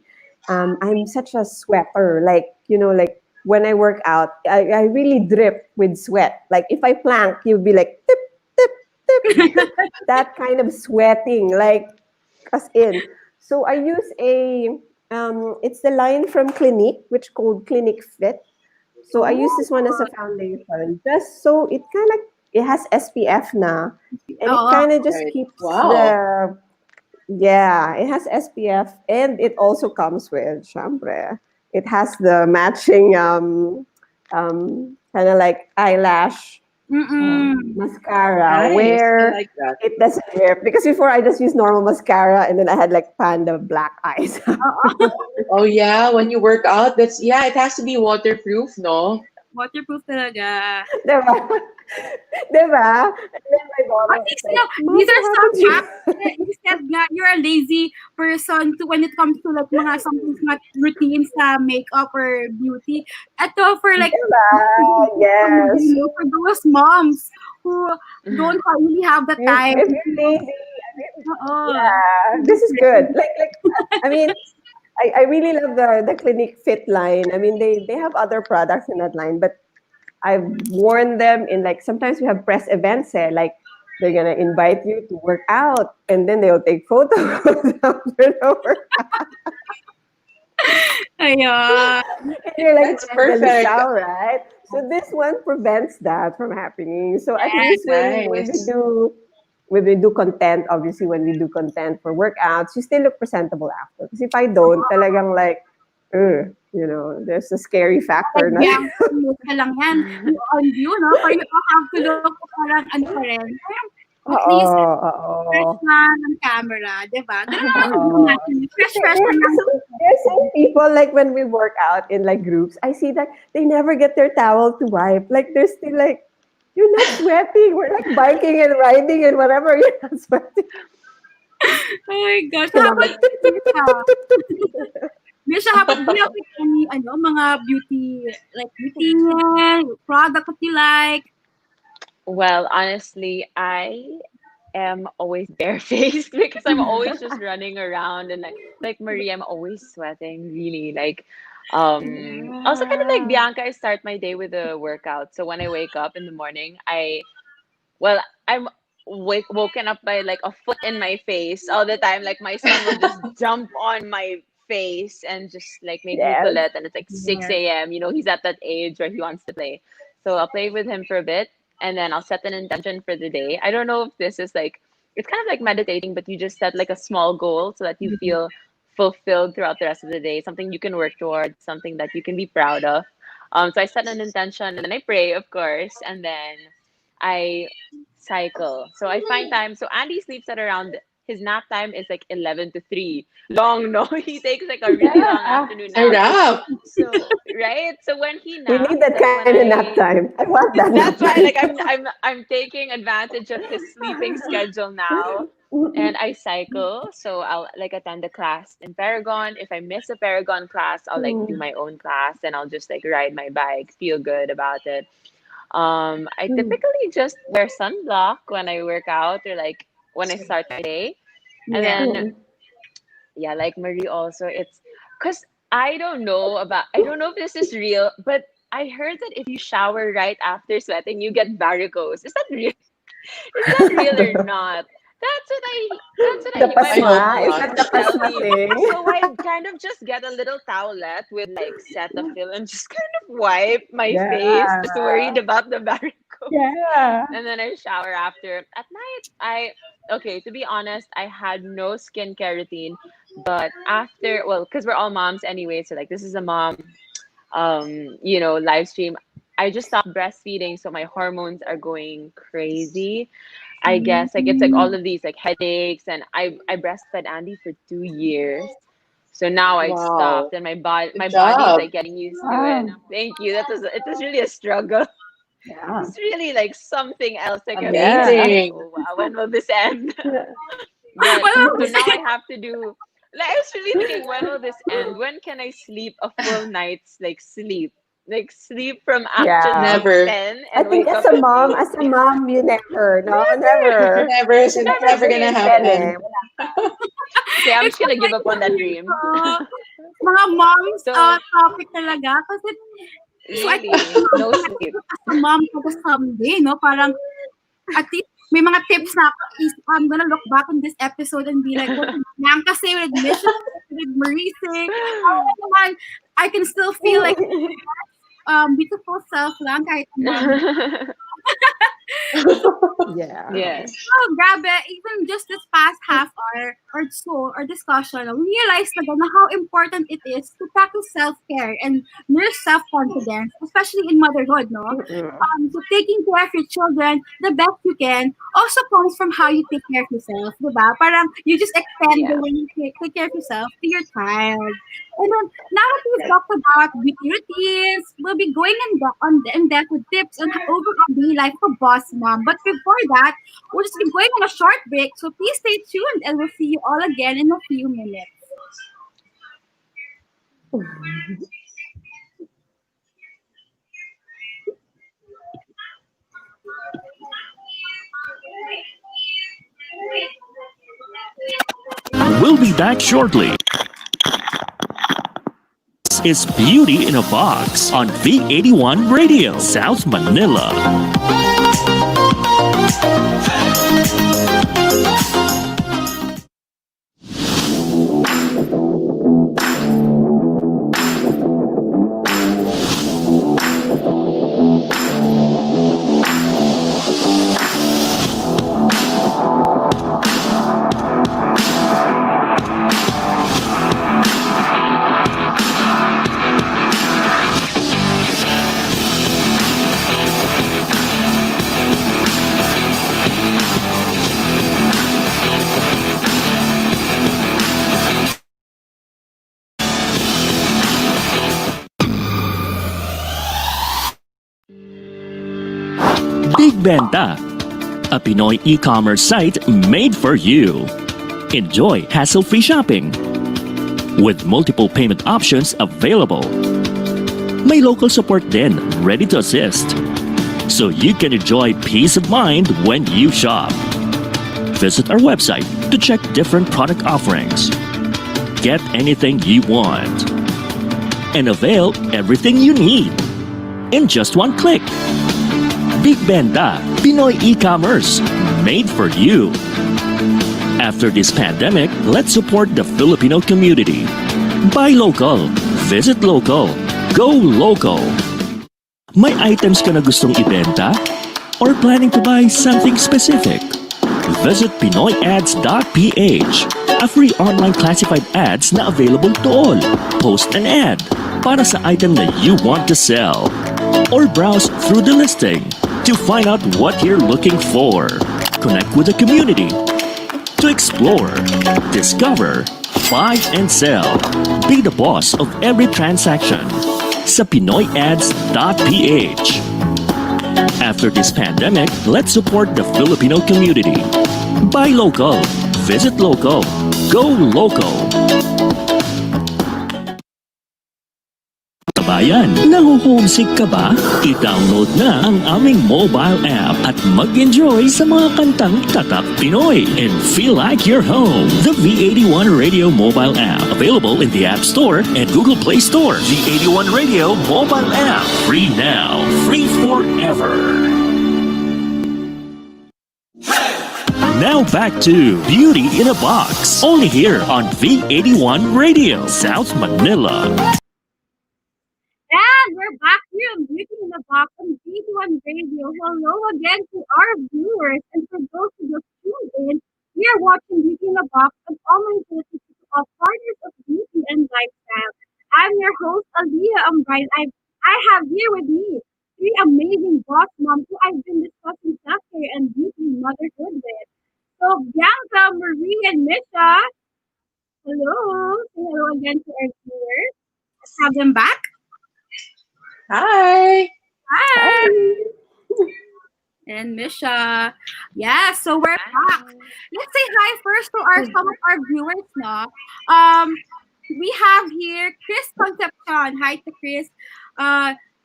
I'm such a sweater. Like, like when I work out, I really drip with sweat. Like if I plank, you'll be like, tip, tip, tip. That kind of sweating, like as in. So I use it's the line from Clinique, which called Clinique Fit. So I use this one as a foundation, just so it kind of it has SPF na, and it Oo. kind of just Right. keeps Wow. the yeah, it has SPF, and it also comes with syempre. It has the matching kind of like eyelash Mm-mm. mascara Nice. I where like that. it doesn't drip. Because before I just used normal mascara and then I had like panda black eyes. Oo. Oh yeah, when you work out, that's yeah, it has to be waterproof, no? Waterproof talaga. Diba? Diba? And then my At daughter was least, like, Mom, these are what some happened to apps that you said nga you're a lazy person to when it comes to like mga something's not routines sa makeup or beauty. Ito for like Diba? Yes. for those moms who don't really have the time. If you're lazy, I mean, Oo. yeah, this is good. Like I mean, I really love the Clinique Fit line. I mean, they have other products in that line, but I've worn them in like sometimes we have press events. Like they're gonna invite you to work out, and then they'll take photos after the workout. Ayan. And you're like That's mentally perfect. sound, right? So this one prevents that from happening. So at least Nice. when we do content, obviously when we do content for workouts, you still look presentable after. Because if I don't, talagang like, there's a scary Like factor na. Bianca Reinoso lang yan. You on view, no? Or you all have to look parang ano pa rin. Parang at Oo, least fresh oo. na ng camera, di ba? Ganun naman Oo. natin. Fresh, There, fresh there na are ng some there are some people like when we work out in like groups, I see that they never get their towel to wipe. Like they're still like, you're not sweating. We're like biking and riding and whatever. You're not sweating. Oh my gosh. So And how I'm about like, tip, tip, tip, Misha? tip, tip, tip. Misha, how about, do you have like any, mga beauty, like routine, product that you like? Well, honestly, I am always barefaced because I'm always just running around and like Marie, I'm always sweating really also kind of like Yeah. Bianca, I start my day with a workout. So when I wake up in the morning, well, I'm woken up by like a foot in my face all the time. Like my son will just jump on my face and just like make me Yes. kulit. And it's like 6 a.m. You know, he's at that age where he wants to play. So I'll play with him for a bit and then I'll set an intention for the day. I don't know if this is like, it's kind of like meditating, but you just set like a small goal so that you feel fulfilled throughout the rest of the day, something you can work towards, something that you can be proud of. So I set an intention and then I pray, of course, and then I cycle. So I find time. So Andy sleeps at around his nap time is like 11 to 3. Long, no? He takes like a really long Yeah. afternoon nap. Sarap. So, right? So when he We need naps, that that's when kind of nap time. I want that nap that's why time. like I'm taking advantage of his sleeping schedule now. And I cycle, so I'll like attend a class in Paragon. If I miss a Paragon class, I'll like do Mm, my own class and I'll just like ride my bike, feel good about it. I mm. typically just wear sunblock when I work out or like when I start my day. And Yeah. then Mm. yeah, like Marie also, it's because I don't know if this is real, but I heard that if you shower right after sweating, you get varicose. Is that real or not? That's what I hear. My Dapas I hope mom na? Is always not. that just dapas tell na me. thing? So I kind of just get a little towelette with like Cetaphil and just kind of wipe my face, Yeah. just worried about the varicose. Yeah. And then I shower after. At night, okay, to be honest, I had no skincare routine, but after, well, because we're all moms anyway, so like this is a mom live stream. I just stopped breastfeeding, so my hormones are going crazy. I guess like it's like all Mm. of these like headaches, and I breastfed Andy for 2 years. So now I Wow. stopped, and my Good body is job. like getting used to it. Wow. Thank you. It was really a struggle. Yeah. It's really like something else. Like I was just Yeah. like, Amazing. oh wow, when will this end? Yeah. But Well, so now I have to do. Like I was really thinking, when will this end? When can I sleep a full night's like sleep? Like sleep from Yeah. afternoon Never. 10 I and think wake up at 8. as a mom, you never, no, Never. never. Never. It's Never never sleep gonna in 10 happen. eh. Okay, I'm It's just gonna give like up on that dream. mga moms So topic talaga. Kasi, so I think really, no sleep. as a mom ko someday, no? Parang at least may mga tips na ako is I'm gonna look back on this episode and be like, what did Bianca say? What did Misha say? What did Marie say? Naman, I can still feel like beautiful self lang kahit mom. Yeah. Yes. Oh, grabe, even just this past half hour or so, or discussion, we realized na how important it is to practice self-care and nurse self-confidence, especially in motherhood, no? Mm-mm. So taking care of your children the best you can also comes from how you take care of yourself, diba? Parang you just extend the Yeah. way you take care of yourself to your child. And then, now that we've talked about beauty routines, we'll be going in depth with tips on overall daily life of a boss mom. But before that, we'll just be going on a short break. So please stay tuned and we'll see you all again in a few minutes. We'll be back shortly. This is Beauty in a Box on V81 Radio, South Manila. Big Benta, a Pinoy e-commerce site made for you. Enjoy hassle-free shopping with multiple payment options available. May local support din ready to assist, so you can enjoy peace of mind when you shop. Visit our website to check different product offerings. Get anything you want and avail everything you need in just one click. Big Benta, Pinoy e-commerce, made for you. After this pandemic, let's support the Filipino community. Buy local, visit local, go local. May items ka na gustong ibenta? Or planning to buy something specific? Visit pinoyads.ph, a free online classified ads na available to all. Post an ad para sa item that you want to sell. Or browse through the listing to find out what you're looking for. Connect with the community to explore, discover, buy and sell. Be the boss of every transaction sa pinoyads.ph. After this pandemic, let's support the Filipino community. Buy local, visit local, go local. Kabayan, nahuhomesick ka ba? I-download na ang aming mobile app at mag-enjoy sa mga kantang tatak Pinoy and feel like you're home. The V81 Radio mobile app, available in the App Store and Google Play Store. V81 Radio mobile app, free now, free forever. Now back to Beauty in a Box, only here on V81 Radio, South Manila. And we're back here on Beauty in the Box on V1 Radio. Hello again to our viewers. And for those who just tuned in, we are watching Beauty in the Box and online politics of partners of beauty and lifestyle. I'm your host, Aliyah Ambrine. I have here with me three amazing boss moms who I've been discussing self-care and beauty motherhood with. So, Bianca, Marie, and Misha, hello. Say hello again to our viewers. Let's have them back. Hi. Hi. And Misha. Yeah, so we're back. Let's say hi first to some of our viewers now. We have here Chris Concepcion. Hi to Chris.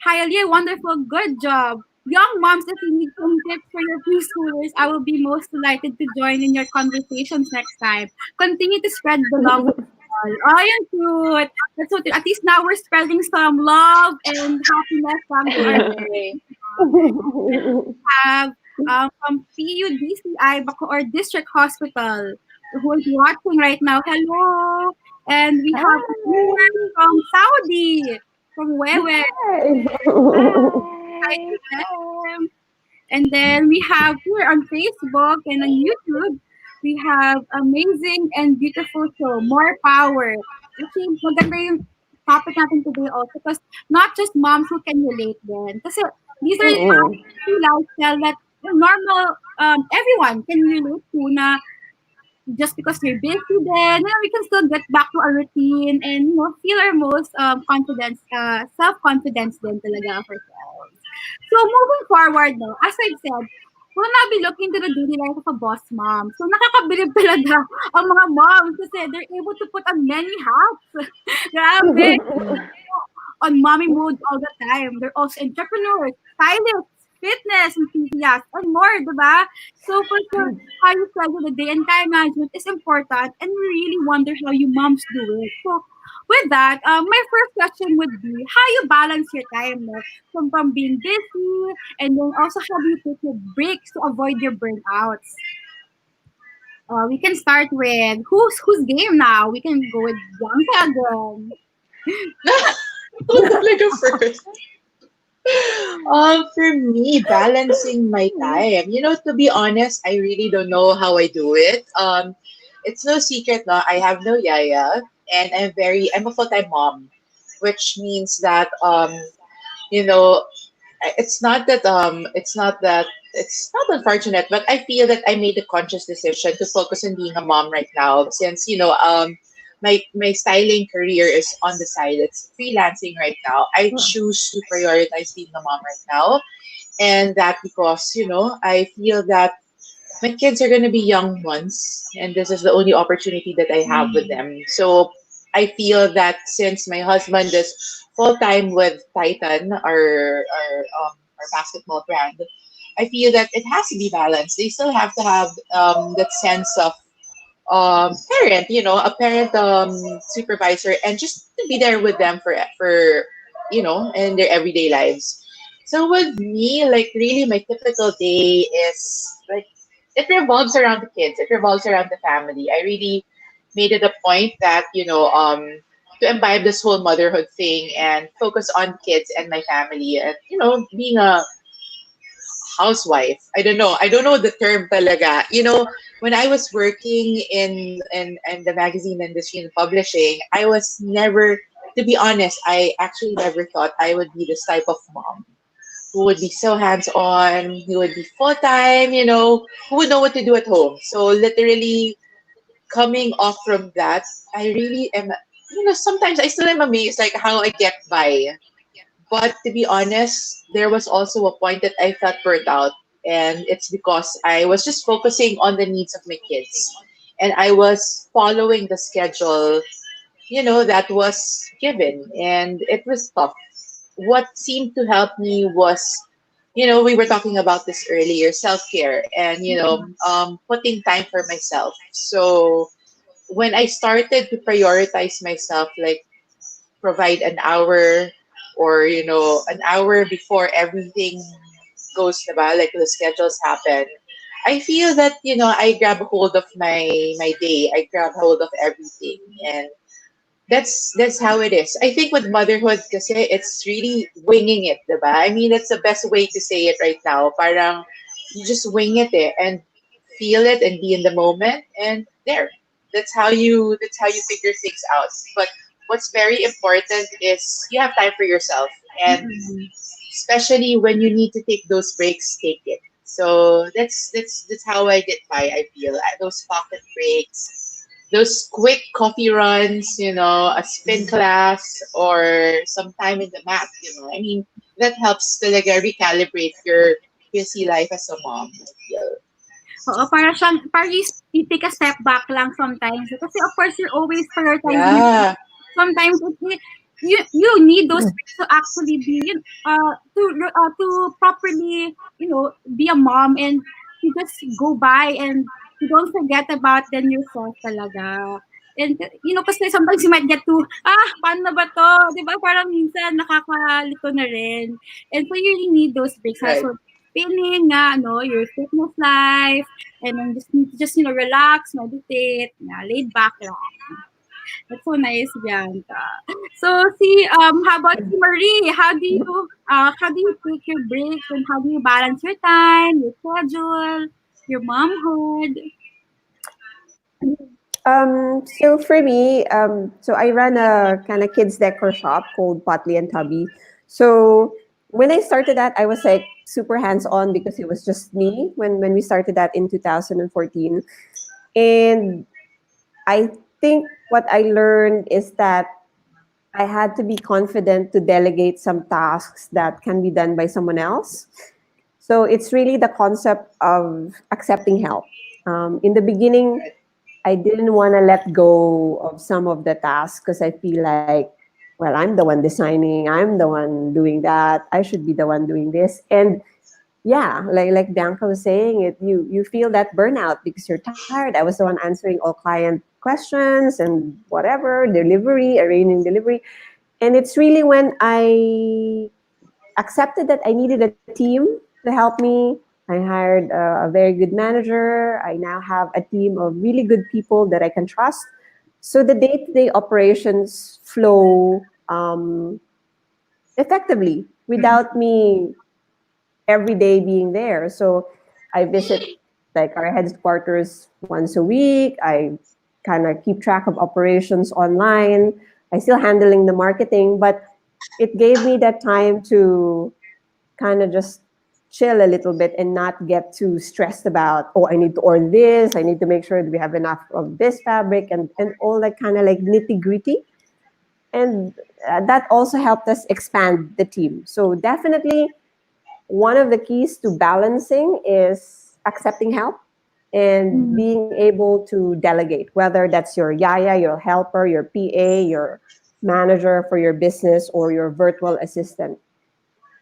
Hi, Alia. Wonderful. Good job. Young moms, if you need some tips for your preschoolers, I will be most delighted to join in your conversations next time. Continue to spread the love with all. Oh, you're cute. That's what, at least now we're spreading some love and happiness to our Yay. have from PUDCI Bacoor District Hospital who is watching right now. Hello. And we have viewers Hi. from Saudi, from Wewe. Hi. Hi Hi. to them. And then we have here on Facebook and on YouTube, we have amazing and beautiful show, More Power. Actually, maganda yung topic natin today also because not just moms who can relate din. Kasi these are Mm-mm. lifestyle that normal, everyone can relate to na just because we're busy then, we can still get back to our routine and, feel our most confidence, self-confidence din talaga of ourselves. So moving forward, no, as I've said, we'll now be looking to the daily life of a boss mom. So nakakabilib talaga ang mga moms kasi they're able to put on many hats. Grabe on mommy mode all the time. They're also entrepreneurs, stylists, fitness enthusiasts, and more, diba? So for sure, how you schedule the day and time management is important, and we really wonder how you moms do it. So with that, my first question would be how you balance your time, no? From being busy, and then also how do you take your breaks to avoid your burnouts? We can start with who's game now. We can go with Bianca again. Who's talaga first? For me, balancing my time. To be honest, I really don't know how I do it. It's no secret, no. I have no yaya, and I'm a full time mom, which means that you know, it's not unfortunate, but I feel that I made a conscious decision to focus on being a mom right now since my styling career is on the side. It's freelancing right now. I choose to prioritize being a mom right now, and that because I feel that my kids are gonna be young ones, and this is the only opportunity that I have with them. So I feel that since my husband is full time with Titan, our basketball brand, I feel that it has to be balanced. They still have to have that sense of parent, a parent supervisor, and just to be there with them for in their everyday lives. So with me, like really, my typical day is like it revolves around the kids. It revolves around the family. I really made it a point that to imbibe this whole motherhood thing and focus on kids and my family, and being a housewife. I don't know the term talaga. When I was working in the magazine industry and publishing, I was never, to be honest, I actually never thought I would be this type of mom who would be so hands on, who would be full time, who would know what to do at home. So literally coming off from that, I really am. Sometimes I still am amazed like how I get by. But to be honest, there was also a point that I felt burnt out. And it's because I was just focusing on the needs of my kids. And I was following the schedule, that was given. And it was tough. What seemed to help me was, we were talking about this earlier, self care and, putting time for myself. So when I started to prioritize myself, like provide an hour or an hour before everything goes diba, like the schedules happen, I feel that I grab hold of my day, I grab hold of everything, and that's how it is. I think with motherhood kasi it's really winging it, diba? I mean, that's the best way to say it right now. Parang you just wing it and feel it and be in the moment and there. That's how you figure things out. But what's very important is you have time for yourself, and especially when you need to take those breaks, take it. So that's how I get by. I feel those pocket breaks, those quick coffee runs, a spin class or some time in the mat, I mean, that helps to like recalibrate your busy life as a mom, I feel. Oo, para you take a step back lang sometimes. Kasi of course, you're always prioritizing. Yeah. Sometimes, you need those breaks to actually be to properly be a mom, and you just go by and you don't forget about then yourself talaga. And kasi sometimes you might get to paano na ba to, di ba, parang minsan nakakalito na rin, and so you really need those breaks ha, Right. so feeling nga your fitness life, and then just need to just relax, meditate, laid back lang. That's so nice, Bianca. So, how about you, Marie? How do you take your breaks, and how do you balance your time, your schedule, your momhood? So for me, so I run a kind of kids decor shop called Potley and Tubby. So when I started that, I was like super hands on because it was just me when we started that in 2014. And I think what I learned is that I had to be confident to delegate some tasks that can be done by someone else. So it's really the concept of accepting help. In the beginning, Right. I didn't want to let go of some of the tasks because I feel like, well, I'm the one designing, I'm the one doing that, I should be the one doing this. And yeah, like Bianca was saying, you feel that burnout because you're tired. I was the one answering all client questions and whatever, delivery, arranging delivery. And it's really when I accepted that I needed a team to help me. I hired a very good manager. I now have a team of really good people that I can trust. So the day to day operations flow effectively without me every day being there. So I visit like our headquarters once a week. I kind of keep track of operations online. I still handling the marketing, but it gave me that time to kind of just chill a little bit and not get too stressed about, oh, I need to order this, I need to make sure that we have enough of this fabric, and all that kind of like nitty gritty. And that also helped us expand the team. So definitely one of the keys to balancing is accepting help and Mm. being able to delegate, whether that's your yaya, your helper, your PA, your manager for your business, or your virtual assistant.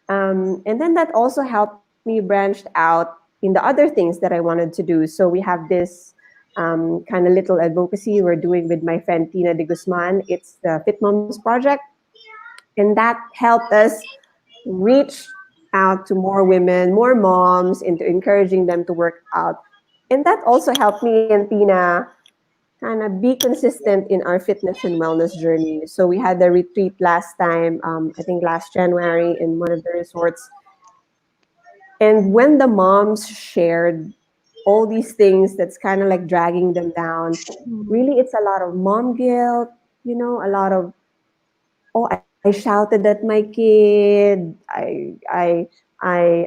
And then that also helped me branch out in the other things that I wanted to do. So we have this kind of little advocacy we're doing with my friend Tina de Guzman. It's the Fit Moms Project. And that helped us reach out to more women, more moms, into encouraging them to work out. And that also helped me and Tina kind of be consistent in our fitness and wellness journey. So we had a retreat last time, I think last January in one of the resorts. And when the moms shared all these things that's kind of like dragging them down, really it's a lot of mom guilt, a lot of, oh, I shouted at my kid, I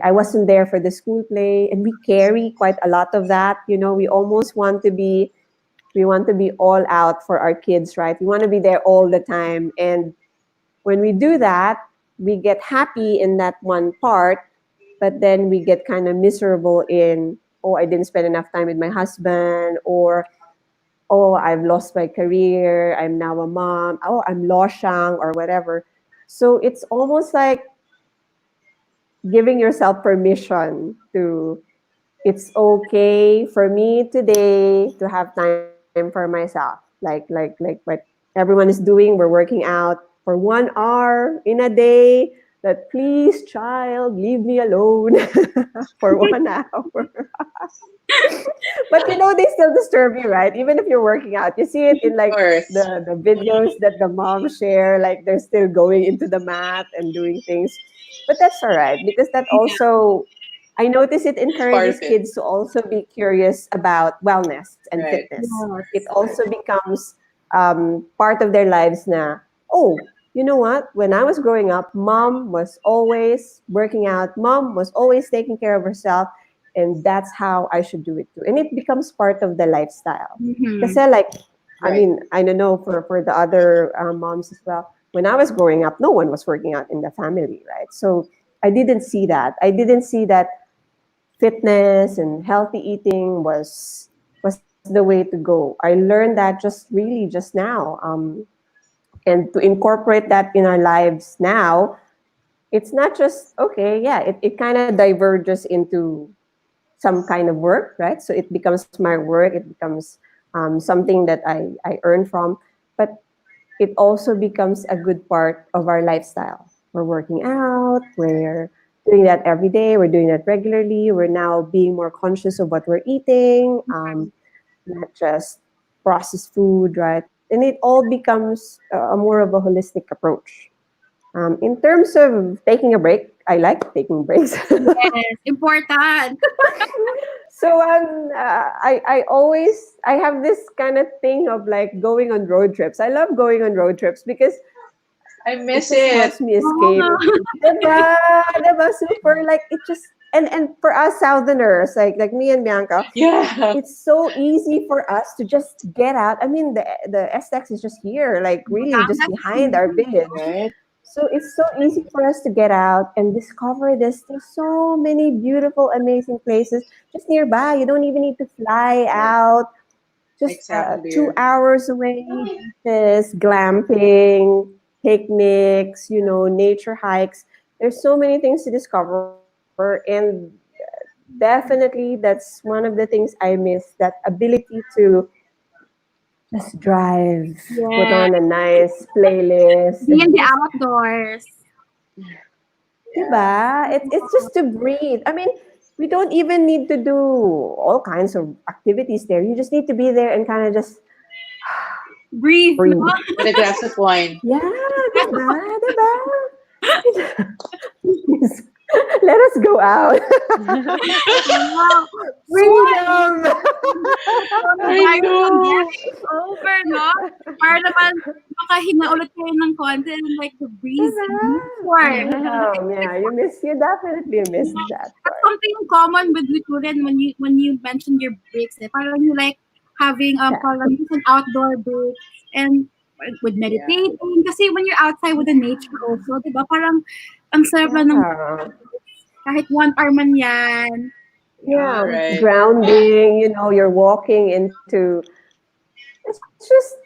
wasn't there for the school play, and we carry quite a lot of that. We almost want to be all out for our kids, right? We want to be there all the time. And when we do that, we get happy in that one part, but then we get kind of miserable in, oh, I didn't spend enough time with my husband, or, oh, I've lost my career, I'm now a mom, oh, I'm loshang, or whatever. So it's almost like giving yourself permission to, it's okay for me today to have time for myself. Like what everyone is doing. We're working out for 1 hour in a day. That please, child, leave me alone for 1 hour. But they still disturb you, right? Even if you're working out, you see it in Of like course. the videos that the moms share. Like they're still going into the mat and doing things, but that's all right because that also, I notice it It's part of encourages it. kids to also be curious about wellness and Right. fitness. It Yes. also becomes part of their lives now. Oh, you know what? When I was growing up, mom was always working out. Mom was always taking care of herself. And that's how I should do it too. And it becomes part of the lifestyle. Because, Mm-hmm. like, I Right. mean, I don't know for the other moms as well. When I was growing up, no one was working out in the family, right? So I didn't see that. I didn't see that fitness and healthy eating was the way to go. I learned that just really just now. And to incorporate that in our lives now, it's not just okay, yeah, it kind of diverges into some kind of work, right? So it becomes my work, it becomes something that I earn from, but it also becomes a good part of our lifestyle. We're working out, we're doing that every day, we're doing that regularly, we're now being more conscious of what we're eating, not just processed food, right? And it all becomes a more of a holistic approach. In terms of taking a break, I like taking breaks. Yes, important. So I always I have this kind of thing of like going on road trips. I love going on road trips because I it miss just it. helps me escape. Oh, Diba? Diba? Super like it just and for us Southerners, like me and Bianca, Yeah. it's so easy for us to just get out. I mean, the SX is just here, like really yeah, just that's behind our true. village. Right? So it's so easy for us to get out and discover this. There's so many beautiful, amazing places just nearby. You don't even need to fly out. Just Exactly. 2 hours away, beaches, glamping, picnics, nature hikes. There's so many things to discover, and definitely that's one of the things I miss, that ability to just drive, put Yeah, on a nice playlist, be in and the just outdoors. Yeah. diba? It's just to breathe. I mean, we don't even need to do all kinds of activities there. You just need to be there and kind of just Breathe, no? breathe. With a glass of wine. Yeah, diba? Diba? Please, let us go out. Wow. Soon, Freedom! I coronavirus know. pandemic is over, no? Para naman makahinga ulit kayo ng konti and like the breeze Diba? in nature. Freedom. Yeah, you definitely miss Yeah, that that's part. something in common with you two then when you mentioned your breaks. Eh. Parang you like having Yeah. parang just an outdoor break and with Yeah. meditating. Kasi when you're outside with the nature also, di ba? Parang ang sarap lang ng Yeah. kahit 1 hour man yan. Yeah. Right. Grounding, you're walking into it's just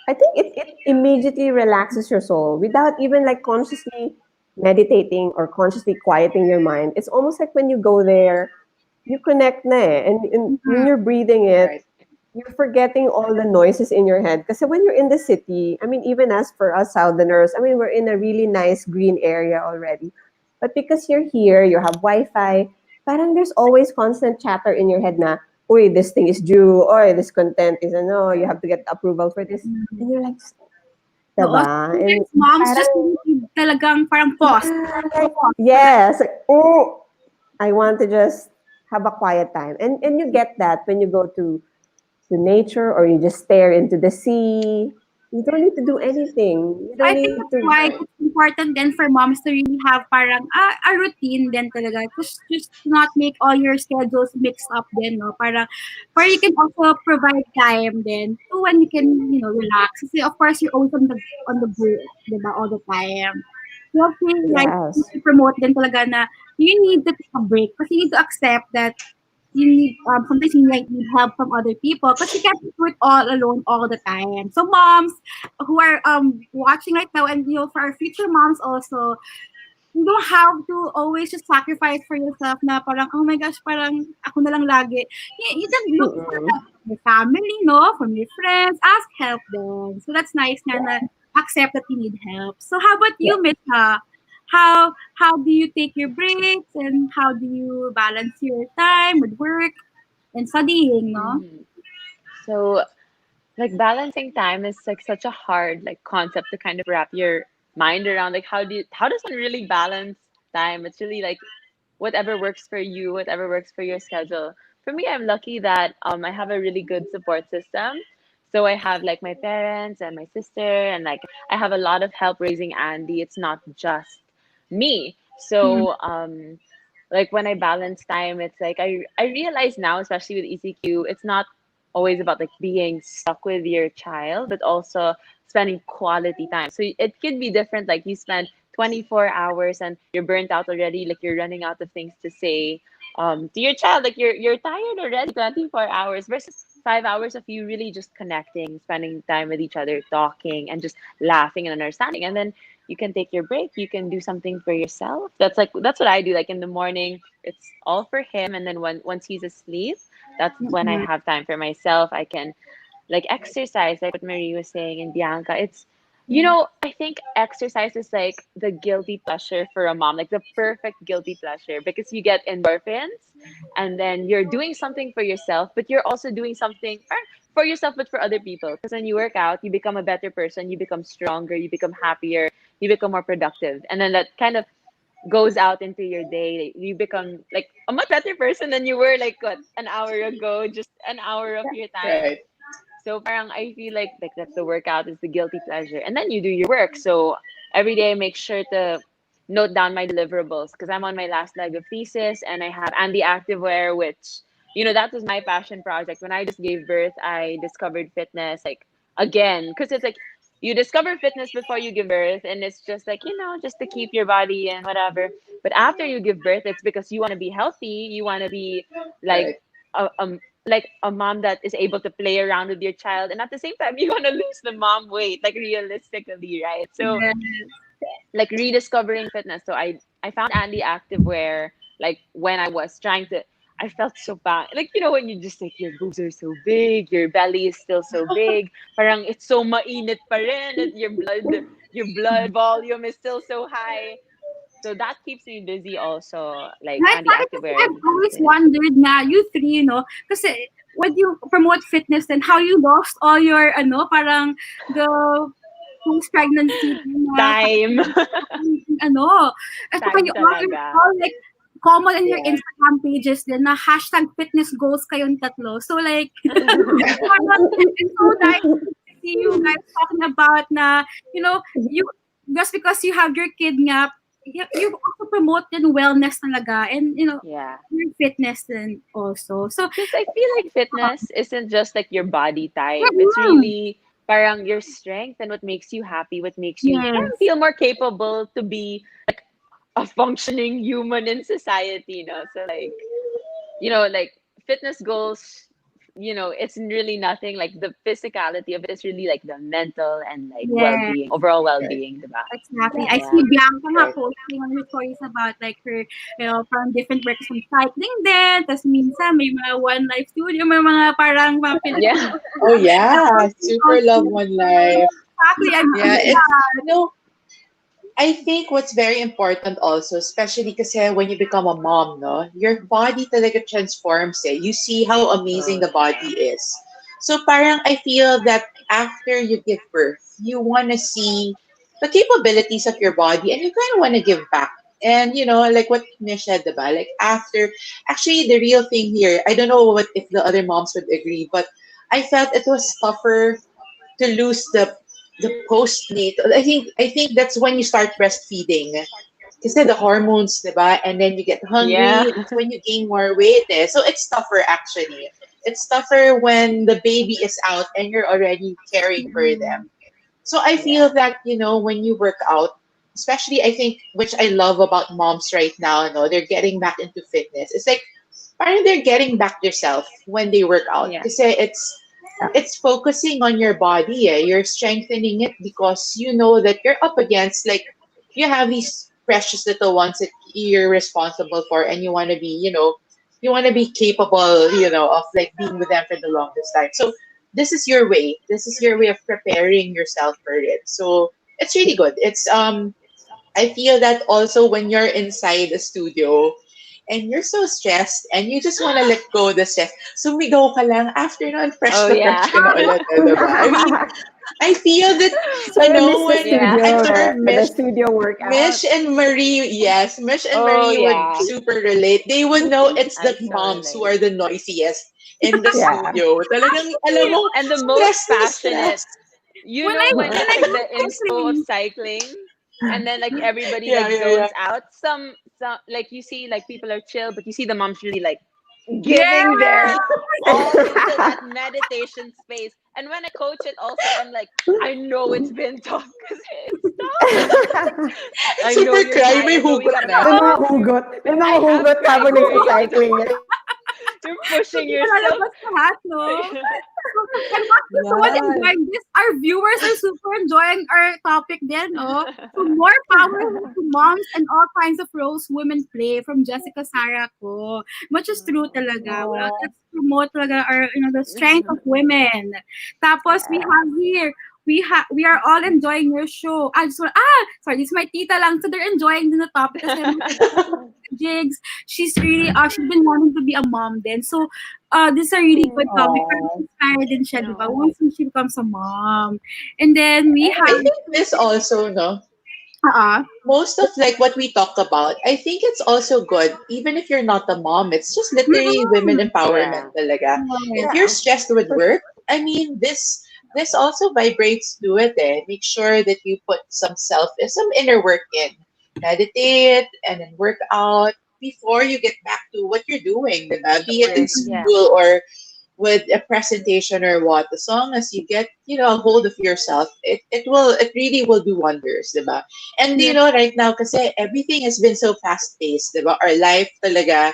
I think it immediately relaxes your soul without even like consciously meditating or consciously quieting your mind. It's almost like when you go there, you connect na eh. And when Mhm. you're breathing it, Right. you're forgetting all the noises in your head. Because when you're in the city, I mean, even as for us Southerners, I mean, we're in a really nice green area already. But because you're here, you have Wi-Fi, parang there's always constant chatter in your head na, uy, this thing is due, or this content is ano, you have to get approval for this. And you're like, Oo, diba? And sometimes moms just parang, need talagang parang pause. yeah, like, Pause for that. yes, like, oh, I want to just have a quiet time. And you get that when you go to nature or you just stare into the sea. You don't need to do anything. You I don't think need that's to. why Right. it's important then for moms to really have parang a routine then talaga. Just to not make all your schedules mixed up then, no? Para where you can also provide time then to when you can, relax. Kasi of course you're always on the go, diba, all the time. You have to like Yes. to promote then talaga na you need to take a break kasi you need to accept that you need sometimes you like need help from other people because you can't do it all alone all the time. So moms who are watching right now and for our future moms also, you don't have to always just sacrifice for yourself na parang oh my gosh parang ako na lang lagi. You can look for Mm-mm. help from your family, no, from your friends, ask help then. So that's nice na accept that you need help. So how about Yeah. you, Misha? How do you take your breaks and how do you balance your time with work and studying, no? Mhm. So, like balancing time is like such a hard like concept to kind of wrap your mind around. Like, how does one really balance time? It's really like whatever works for you, whatever works for your schedule. For me, I'm lucky that I have a really good support system. So I have like my parents and my sister, and like I have a lot of help raising Andy. It's not just me. Mm, So like when I balance time, it's like I realize now, especially with ECQ, it's not always about like being stuck with your child, but also spending quality time. So it could be different. Like you spend 24 hours and you're burnt out already, like you're running out of things to say. to your child, like you're tired already, 24 hours versus 5 hours of you really just connecting, spending time with each other, talking, and just laughing and understanding. And then you can take your break. You can do something for yourself. That's what I do. Like in the morning, it's all for him, and then once he's asleep, that's when I Mhm. have time for myself. I can like exercise, like what Marie was saying, and Bianca. It's, I think exercise is like the guilty pleasure for a mom, like the perfect guilty pleasure, because you get endorphins, and then you're doing something for yourself, but you're also doing something for yourself, but for other people. Because when you work out, you become a better person, you become stronger, you become happier, you become more productive, and then that kind of goes out into your day. You become like a much better person than you were like what an hour ago, just an hour of your time. Right. So parang I feel like that the workout is the guilty pleasure. And then you do your work. So every day I make sure to note down my deliverables because I'm on my last leg of thesis and I have Andy Activewear, which, that was my passion project. When I just gave birth, I discovered fitness like again. Because it's like you discover fitness before you give birth, and it's just like, just to keep your body and whatever. But after you give birth, it's because you want to be healthy, you want to be like Right. like a mom that is able to play around with your child, and at the same time you want to lose the mom weight, like realistically, right? So Yeah. like rediscovering fitness. So I found Andy Activewear like when I was trying to. I felt so bad. Like, when you just like your boobs are so big, your belly is still so big. Parang it's so mainit pa rin, and your blood volume is still so high. So that keeps me busy also, like Yeah, it's Andy funny kasi Activewear I've and always thesis. wondered na you three, kasi when you promote fitness and how you lost all your, parang the post-pregnancy na Time. ano, at saka Time you talaga. all like common in your Yeah. Instagram pages din na hashtag fitness goals kayong tatlo. So like, parang it's so nice to see you guys talking about na, you just because you have your kid nga, you also promote din wellness talaga and, Yeah. your fitness din also. So, Because I feel like fitness isn't just like your body type. It's mm, really parang your strength and what makes you happy, what makes you parang yes. feel more capable to be a functioning human in society, So like, like fitness goals, it's really nothing like the physicality of it is really like the mental and like Yes. well-being, overall Right. well-being, diba? Exactly. I Yeah. see Bianca nga Right. posting on her stories about like her, from different works from cycling din. Tapos minsan may mga one life studio, may mga parang mga Yeah. Oh yeah, super love one life. Exactly. I Yeah, believe it's that. I think what's very important also, especially because when you become a mom, no, your body talaga transforms. You see how amazing Oh the yeah. body is. So parang I feel that after you give birth, you want to see the capabilities of your body and you kind of want to give back. And like what Mish said, diba? Like after, actually the real thing here, I don't know what if the other moms would agree, but I felt it was tougher to lose the postnatal. I think that's when you start breastfeeding. Kasi the hormones, diba? And then you get Yeah. hungry. That's when you gain more weight. So it's tougher actually. It's tougher when the baby is out and you're already caring for them. So I Yeah. feel that, when you work out, especially I think, which I love about moms right now, they're getting back into fitness. It's like, parang they're getting back themselves when they work out. Yeah. Kasi it's focusing on your body. You're strengthening it because you know that you're up against, like, you have these precious little ones that you're responsible for, and you want to be capable, of like being with them for the longest time. So this is your way. This is your way of preparing yourself for it. So it's really good. I feel that also when you're inside the studio and you're so stressed and you just want to let go of the stress, sumigaw ka lang, after nun, Oh fresh yeah. ka na ulit, diba? I mean, I feel that, So you miss the when, Yeah. I'm studio, sure the studio workout. Mish and Marie, yes, Mish and Oh Marie would yeah. super relate. They would know it's I the so moms who relate. are the noisiest in the Yeah. studio. Talagang, alam Actually, mo, And the most stress na passionate. stress. When when it's I like go the inspo of cycling, cycling, and then like everybody Yeah, like yeah, yeah. zones out. Some like you see like people are chill, but you see the moms really like yeah. giving their all into that meditation space. And when I coach it also, I'm like, I know it's been tough because it's tough. I know Super you're cry, tired. may I know we hugot gotta na. May mga balance. hugot. May mga I have hugot cry habang here. nagsa-cycling niya. You're pushing Hindi yourself. malalabas lahat, no? I'm not just the one Yan. enjoying this. Our viewers are super enjoying our topic then, no? So more power to moms and all kinds of roles women play from Jessica Sarah ko. Which is true talaga. Well, let's promote talaga our, the strength of women. Tapos we have here, we are all enjoying your show. I just want, sorry, this is my tita lang. So they're enjoying the topic kasi Jigs, she's been wanting to be a mom then. So, this is a really good topic. Parang Aw. inspired din siya, di ba? No. Once she becomes a mom. And then we I have, think this also, no, uh most of like what we talk about, I think it's also good, even if you're not a mom. It's just literally women Yeah. empowerment talaga. If you're Yeah, stressed with for work, sure. I mean, this also vibrates to it. Eh. Make sure that you put some inner work in, meditate, and then work out before you get back to what you're doing, diba? Be it in Work. Yeah. school or with a presentation or what, as long as you get, a hold of yourself, it really will do wonders, diba? And yeah, right now, kasi everything has been so fast paced, diba? Our life talaga,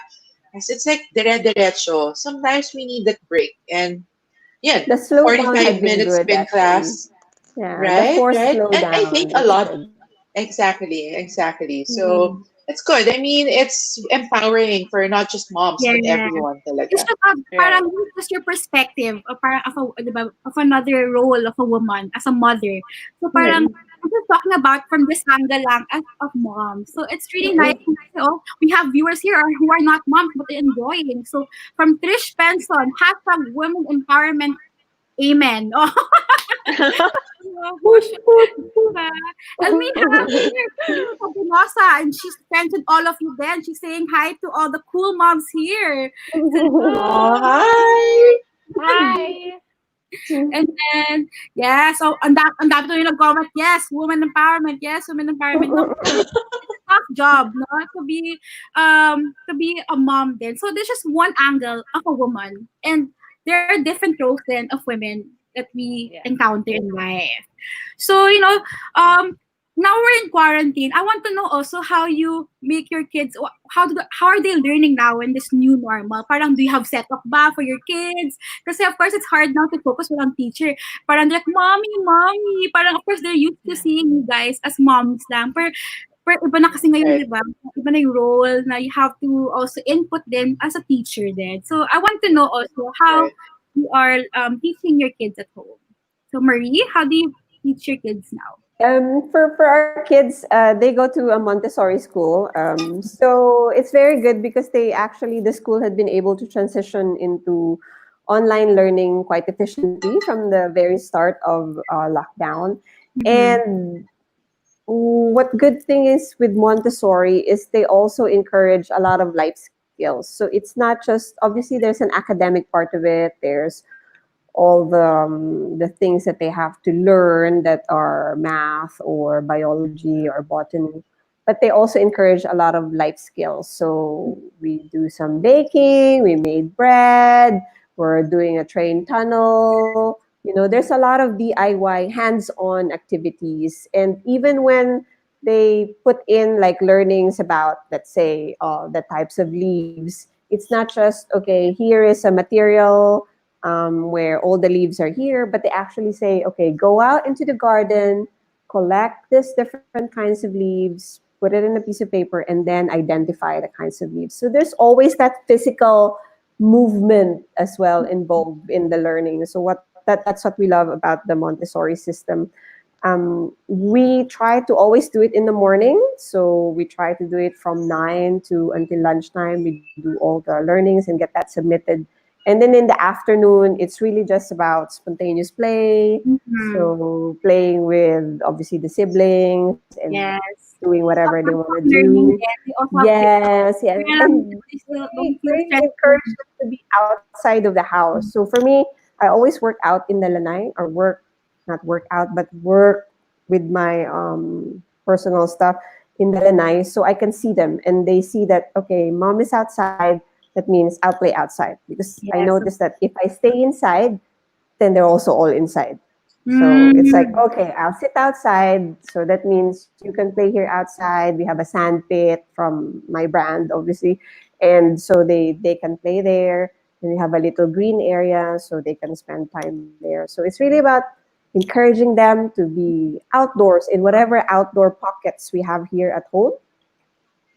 as it's like dire-diretso. Sometimes we need that break. And yeah, The slowdown 45 had been minutes good, spin actually. class, Yeah, the right? forced Right? And I think slowdown. a It's lot. good. Exactly. So Mm. it's good. I mean, it's empowering for not just moms, but yeah. everyone It's talaga. just Right. parang just your perspective of parang of another role of a woman as a mother. So Yes. parang I'm just talking about from this angle lang as of mom. So it's really nice. We have viewers here who are not moms but they're enjoying. So from Trish Benson, hashtag women empowerment. Amen. Oh, Poop, poop, poop. diba? And we have here Misha Bernardino, and she's mentioned all of you then. She's saying hi to all the cool moms here. Oh, Oh, hi! hi. And then, yeah, so ang dami tuloy nag-comment, yes, women empowerment, yes, women empowerment. No, it's a tough job, no, to be a mom then. So there's just one angle of a woman, and there are different roles then of women that we Yeah. encounter in life. So, now we're in quarantine. I want to know also how you make your kids, how are they learning now in this new normal? Parang do you have setup ba for your kids? Kasi of course it's hard now to focus on teacher. Parang they're like, mommy, mommy. Parang of course they're used to seeing you guys as moms lang. Pero iba na kasi ngayon, Right, di ba? Iba na yung role na you have to also input them as a teacher then. So I want to know also how right. you are teaching your kids at home. So Marie, how do you teach your kids now? For our kids, they go to a Montessori school. So it's very good because the school had been able to transition into online learning quite efficiently from the very start of lockdown. Mhm. And what good thing is with Montessori is they also encourage a lot of life skills. So it's not just, obviously there's an academic part of it. There's all the things that they have to learn that are math or biology or botany, but they also encourage a lot of life skills. So we do some baking, we made bread, we're doing a train tunnel. There's a lot of DIY hands-on activities. And even when they put in like learnings about, let's say, the types of leaves, it's not just, okay, here is a material where all the leaves are here, but they actually say, okay, go out into the garden, collect these different kinds of leaves, put it in a piece of paper, and then identify the kinds of leaves. So there's always that physical movement as well involved in the learning. So that's what we love about the Montessori system. We try to always do it in the morning. So we try to do it from 9 to until lunchtime. We do all the learnings and get that submitted. And then in the afternoon, it's really just about spontaneous play. Mhm. So playing with obviously the siblings and Yes. doing whatever So they want to hands-on learning do. then, they also have Yes, yes. And don't feel we stressful. encourage them to be outside of the house. So for me, I always work out in the lanai, or not work out, but work with my personal stuff in the lanai, so I can see them and they see that, okay, mom is outside. That means I'll play outside, because I Yes. noticed that if I stay inside, then they're also all inside. So it's like, Mm. okay, I'll sit outside. So that means you can play here outside. We have a sand pit from my brand, obviously. And so they can play there. And we have a little green area so they can spend time there. So it's really about encouraging them to be outdoors in whatever outdoor pockets we have here at home.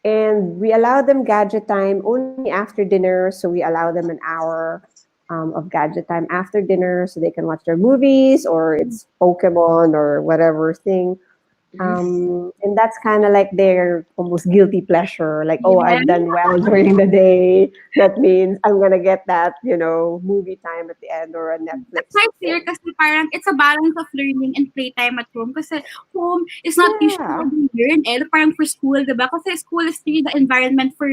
And we allow them gadget time only after dinner. So we allow them an hour of gadget time after dinner so they can watch their movies or it's Pokemon or whatever thing. And that's kind of like their almost guilty pleasure. Like, oh, Yeah. I've done well during the day. That means I'm going to get that, movie time at the end or a That's Netflix nice here thing. kasi parang it's a balance of learning and playtime at home. Kasi home is not usually Yeah. where we learn parang for school, diba? Kasi school is really the environment for,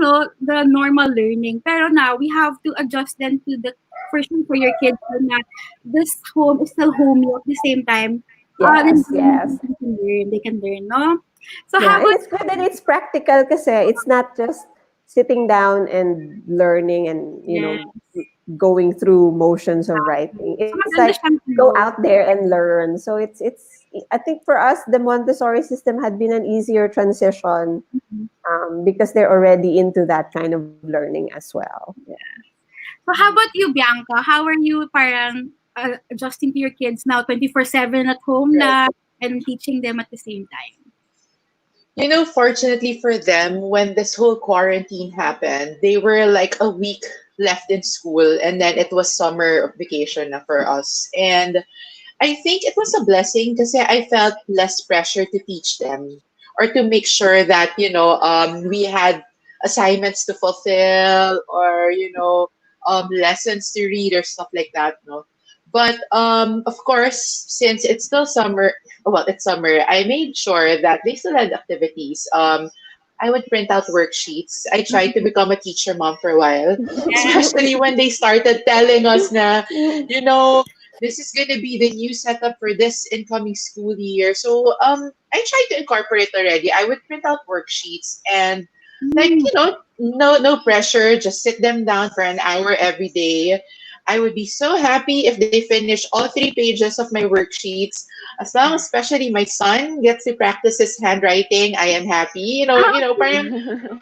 the normal learning. Pero now, we have to adjust them to the version for your kids so na this home is still homey at the same time. An Yes, environment yes. that they can learn, no? So Yeah, how and about it's good that it's practical kasi it's not just sitting down and learning and, yeah. going through motions of writing. So It's like maganda siyang go out there and learn. So it's I think for us the Montessori system had been an easier transition because they're already into that kind of learning as well. So how about you, Bianca? How are you parang adjusting to your kids now 24/7 at home Right. na and teaching them at the same time? Fortunately for them, when this whole quarantine happened, they were like a week left in school, and then it was summer vacation na for us. And I think it was a blessing because I felt less pressure to teach them or to make sure that, we had assignments to fulfill or, lessons to read or stuff like that. No? But of course, since it's still summer, well, it's summer, I made sure that they still had activities. I would print out worksheets. I tried to become a teacher mom for a while, especially when they started telling us na, you know, this is going to be the new setup for this incoming school year. So I tried to incorporate already. I would print out worksheets and like, Mm. no pressure, just sit them down for an hour every day. I would be so happy if they finish all 3 pages of my worksheets. As long as especially my son gets to practice his handwriting, I am happy. Parang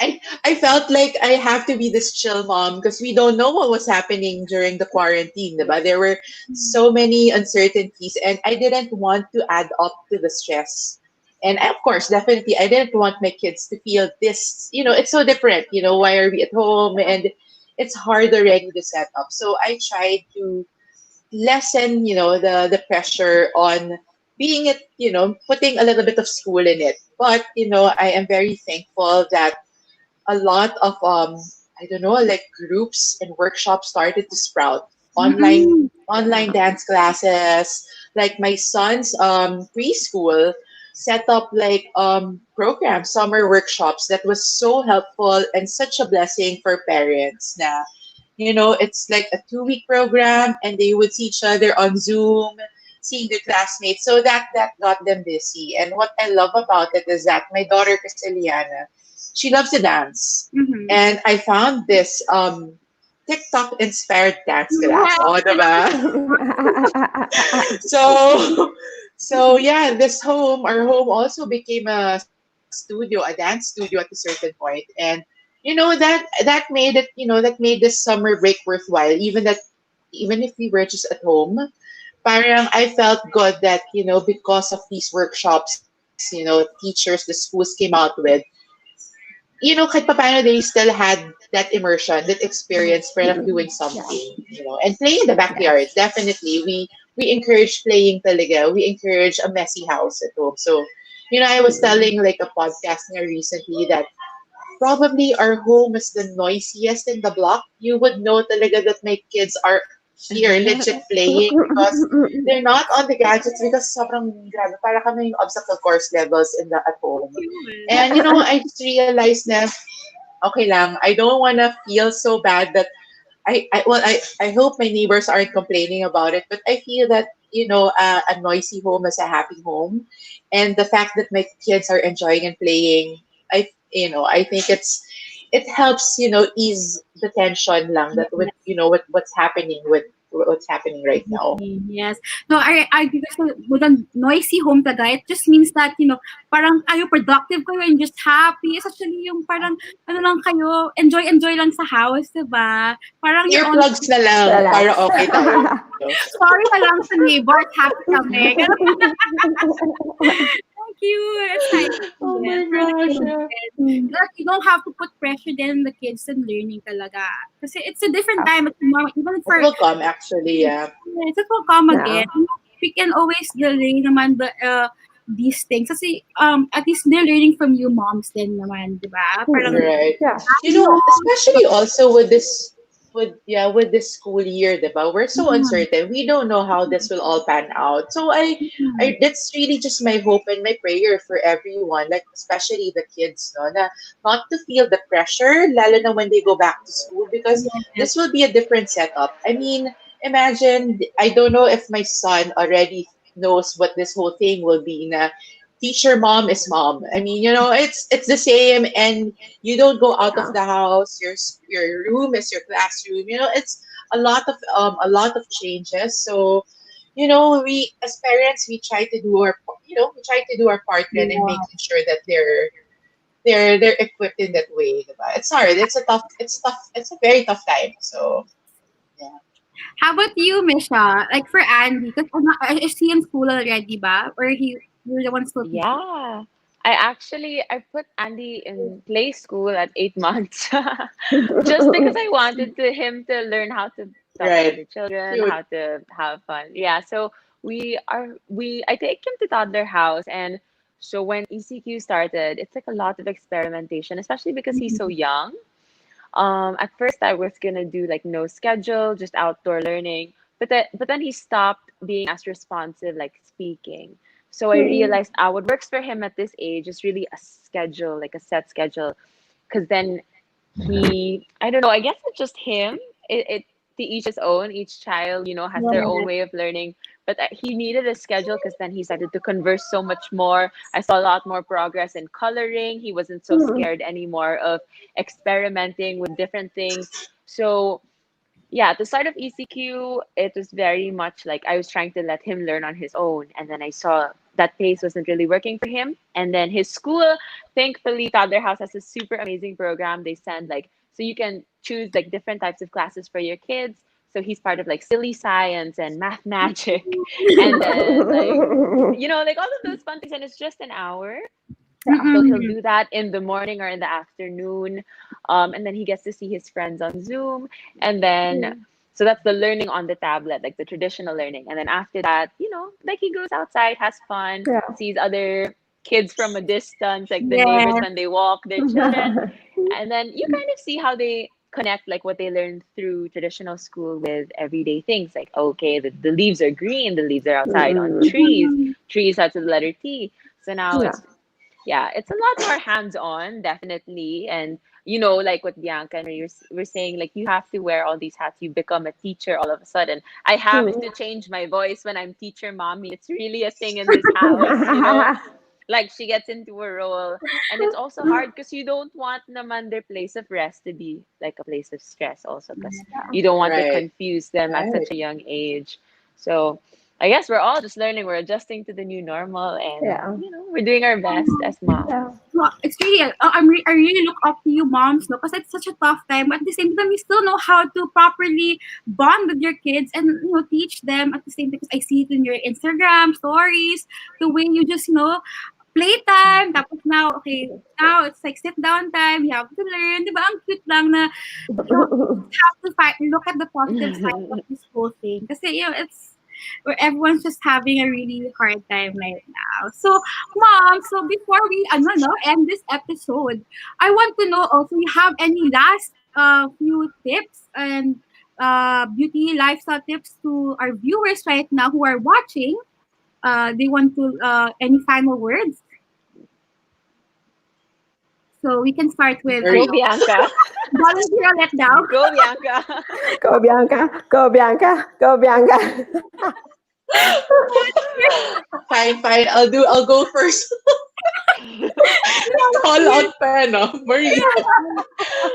I felt like I have to be this chill mom because we don't know what was happening during the quarantine, diba? There were so many uncertainties and I didn't want to add up to the stress. And of course, definitely, I didn't want my kids to feel this, it's so different, why are we at home? And it's hard already to set up. So I tried to lessen, the pressure on being it, putting a little bit of school in it. But, I am very thankful that a lot of I don't know, like groups and workshops started to sprout. Online Mm. online dance classes. Like my son's preschool set up like programs, summer workshops that was so helpful and such a blessing for parents na it's like a 2 week program and they would see each other on Zoom, seeing their classmates. So that got them busy. And what I love about it is that my daughter Casiliana, she loves to dance. Mm-hmm. And I found this TikTok inspired dance class. Wow. Oh, diba? So so yeah, our home also became a studio, a dance studio at a certain point. And that made it, that made this summer break worthwhile, even if we were just at home. Parang I felt good that, because of these workshops, teachers the schools came out with, kahit paano they still had that immersion, that experience for of doing Yeah. something, and playing in the backyard. Yes. Definitely, we encourage playing talaga. We encourage a messy house at home. So, I was telling like a podcast nga recently that probably our home is the noisiest in the block. You would know talaga that my kids are here legit playing because they're not on the gadgets because sobrang grabe. Para kami yung obstacle course levels at home. And I just realized na okay lang. I don't want to feel so bad that I hope my neighbors aren't complaining about it, but I feel that a noisy home is a happy home, and the fact that my kids are enjoying and playing, I think it helps ease the tension lang that with what's happening with what's happening right now. Yes. No, I because with a noisy home talaga, it just means that, parang kayo productive kayo and just happy. It's actually yung parang, ano lang kayo, enjoy lang sa house, diba? Parang you're on, Earplugs na lang para Relax. okay tayo. sorry na lang sa neighbors, happy kami. Ganun. Thank you. It's nice. Oh my Yes, for the gosh. kids. Like, you don't have to put pressure then on the kids and learning talaga. Kasi it's a different time. It's more, even It for will come actually, yeah. yes, it will come Yeah. again. We can always delay naman these things. Kasi at least they're learning from you moms din naman, di ba? Parang, Right. Yeah. You know, especially also with this school year, diba? We're so uncertain. We don't know how this will all pan out. So I that's really just my hope and my prayer for everyone, like especially the kids, no, na not to feel the pressure, lalo na when they go back to school, because this will be a different setup. I mean, imagine, I don't know if my son already knows what this whole thing will be. Na teacher mom is mom. I mean, it's the same, and you don't go out of the house. Your room is your classroom. It's a lot of changes. So, we as parents, we try to do our part then in making sure that they're equipped in that way. Diba? It's hard. It's tough. It's a very tough time. So yeah. how about you, Misha? Like for Andy, because is he in school already ba? Or you're the one still teaching? Yeah. I put Andy in play school at 8 months just because I wanted him to learn how to talk to Right. other children, Cute. how to have fun. Yeah, so I take him to toddler house, and so when ECQ started, it's like a lot of experimentation, especially because he's so young. At first I was gonna do like no schedule, just outdoor learning, but then he stopped being as responsive, like speaking. So I realized what works for him at this age is really a schedule, like a set schedule, because then I don't know, I guess it's just him. It to each his own. Each child, has their own way of learning. But he needed a schedule because then he started to converse so much more. I saw a lot more progress in coloring. He wasn't so scared anymore of experimenting with different things. So yeah, at the start of ECQ, it was very much like I was trying to let him learn on his own. And then I saw that pace wasn't really working for him. And then his school, thankfully, Toddler House has a super amazing program. They send so you can choose like different types of classes for your kids. So he's part of like silly science and math magic. And then like all of those fun things. And it's just an hour. So he'll do that in the morning or in the afternoon. And then he gets to see his friends on Zoom. And then, so that's the learning on the tablet, like the traditional learning. And then after that, like he goes outside, has fun, Yeah. sees other kids from a distance, like the neighbors Yes. when they walk, their children. And then you kind of see how they connect like what they learned through traditional school with everyday things. Like, okay, the leaves are green, the leaves are outside on trees. Trees starts with the letter T. So now Yeah. it's a lot more hands-on, definitely. And like what Bianca and you were saying, like you have to wear all these hats. You become a teacher all of a sudden. I have to change my voice when I'm teacher mommy. It's really a thing in this house. Like she gets into a role, and it's also hard because you don't want naman their place of rest to be like a place of stress also, because you don't want to Right. confuse them at such Right. a young age. So I guess we're all just learning, we're adjusting to the new normal, and Yeah. we're doing our best as moms. Yeah. Well, it's really, I really look up to you moms, no, because it's such a tough time. But at the same time, you still know how to properly bond with your kids and teach them at the same time. Because I see it in your Instagram stories, the way you just playtime. Tapos now, okay, now it's like sit down time. You have to learn, di ba? Ang cute lang na have to look at the positive side of this whole thing. Kasi it's where everyone's just having a really hard time right now. So, mom, so before we end this episode, I want to know also, you have any last few tips and beauty lifestyle tips to our viewers right now who are watching? They want to any final words? So we can start with Go Bianca. volunteer let down. Go Bianca. Go Bianca. Go Bianca. Go Bianca. Fine. I'll go first. Call out pa, no? Marie.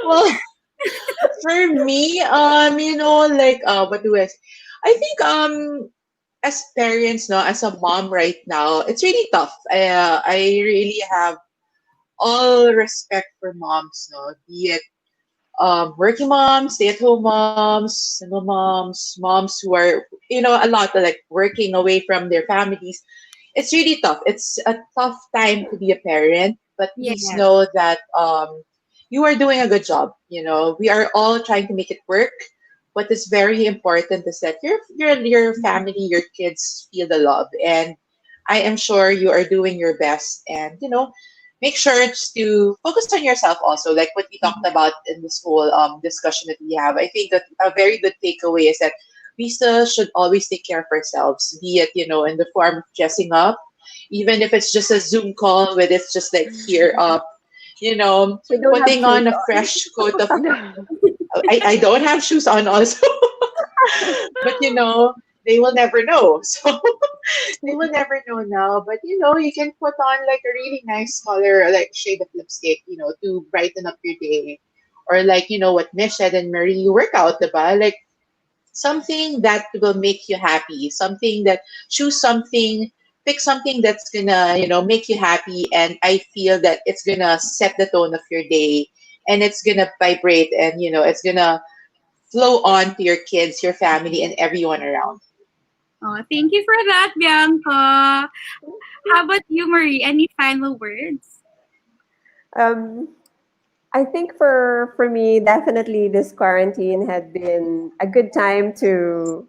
Well, for me, like, what do I say? I think as parents, no, as a mom right now, it's really tough. I really have all respect for moms, no, be it working moms, stay-at-home moms, single moms, moms who are, a lot of like working away from their families. It's really tough. It's a tough time to be a parent, but please Yes. know that you are doing a good job. We are all trying to make it work. What is very important is that your family, your kids feel the love, and I am sure you are doing your best. And make sure to focus on yourself also, like what we talked about in this whole discussion that we have. I think that a very good takeaway is that we still should always take care of ourselves, be it, in the form of dressing up, even if it's just a Zoom call with it's just like here up, you know, We don't have putting shoes on a on. fresh coat of, I don't have shoes on also, but they will never know. So they will never know now. But you can put on like a really nice color, like shade of lipstick, to brighten up your day. Or like, what Mish said and Marie, you work out, diba? Like something that will make you happy, something that choose something, pick something that's gonna, make you happy. And I feel that it's gonna set the tone of your day, and it's gonna vibrate, and it's gonna flow on to your kids, your family, and everyone around. Oh, thank you for that, Bianca. How about you, Marie? Any final words? Um, I think for me, definitely this quarantine had been a good time to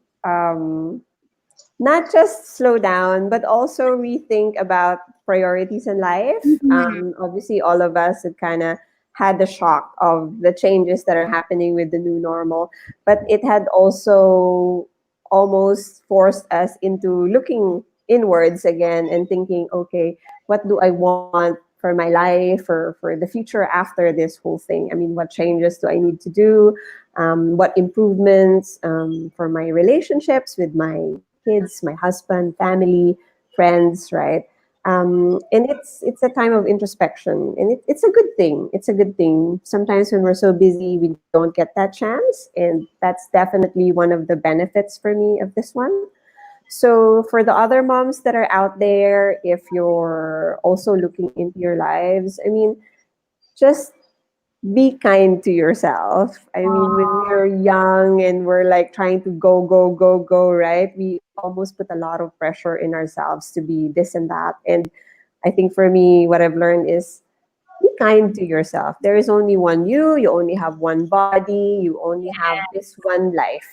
not just slow down, but also rethink about priorities in life. Mhm. Obviously, all of us had kind of had the shock of the changes that are happening with the new normal, but it had also almost forced us into looking inwards again and thinking, okay, what do I want for my life or for the future after this whole thing? I mean, what changes do I need to do? What improvements for my relationships with my kids, my husband, family, friends, right? And it's a time of introspection, and it's a good thing. It's a good thing. Sometimes when we're so busy, we don't get that chance, and that's definitely one of the benefits for me of this one. So for the other moms that are out there, if you're also looking into your lives, I mean, just be kind to yourself. I mean, when we're young and we're like trying to go, go, go, go, right? We almost put a lot of pressure in ourselves to be this and that. And I think for me, what I've learned is be kind to yourself. There is only one you only have one body, you only have this one life.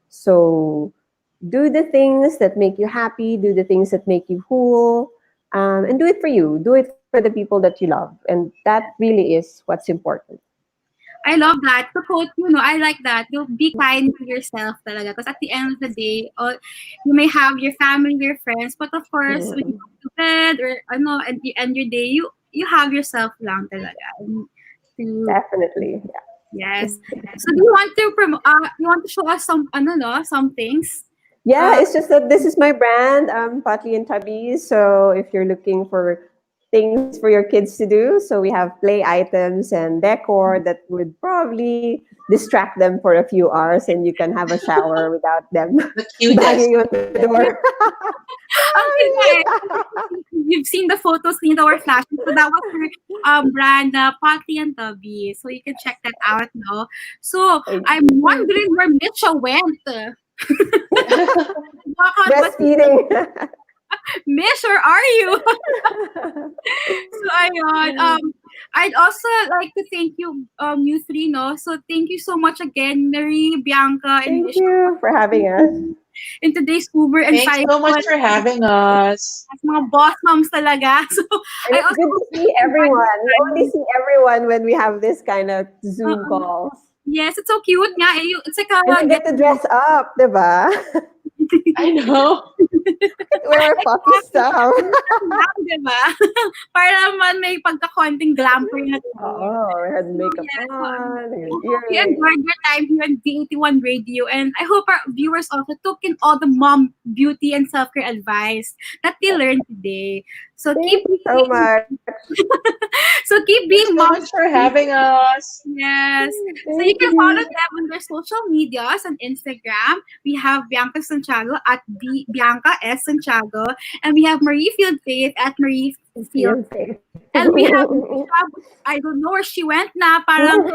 So do the things that make you happy, do the things that make you whole, and do it for you. Do it for the people that you love. And that really is what's important. I love that. To quote, I like that. You'll be kind to yourself talaga. Because at the end of the day, you may have your family, your friends, but of course, when you Mm, go to bed or and you end your day, you have yourself lang talaga. And to definitely. yes. So do you want to you want to show us some no, some things? Yeah, Uh, it's just that this is my brand, Potly and Tubby. So if you're looking for things for your kids to do, so we have play items and decor that would probably distract them for a few hours, and you can have a shower without them The cutest. banging on the door. okay, guys. You've seen the photos in our flashes. So that was her brand, Potty and Tubby. So you can check that out now. So Thank I'm you. wondering where Mitcha went. Baka ba si Breastfeeding. Mish, where are you? So ayun, I'd also like to thank you, you three, no? So thank you so much again, Marie, Bianca, and Thank Mish you for having us. in today's Uber and Thanks Five so much for having us. as mga boss moms talaga. So And I it's also good to hope that see you enjoyed everyone. your We only time. see everyone when we have this kind of Zoom Uh-uh. calls. Yes, it's so cute nga. Eh. It's like And we get get to dress up, diba? I know. Wear our puppy stuff. glam, di ba? Para naman may pagka-konting glam pa rin ako. Oh, we had So makeup yes, on, I and hope you earrings. enjoyed your time here on V81 Radio, and I hope our viewers also took in all the mom beauty and self-care advice that they learned today. So Thank you so much. keep Thanks being so mom. much for having us. Yes. So you Thank can follow you. them on their social medias on Instagram. We have Bianca Santiago at Bianca S. Santiago. And we have Marie Field Faith at Marie Field. Feel safe. And we have Misha, I don't know where she went na. Parang,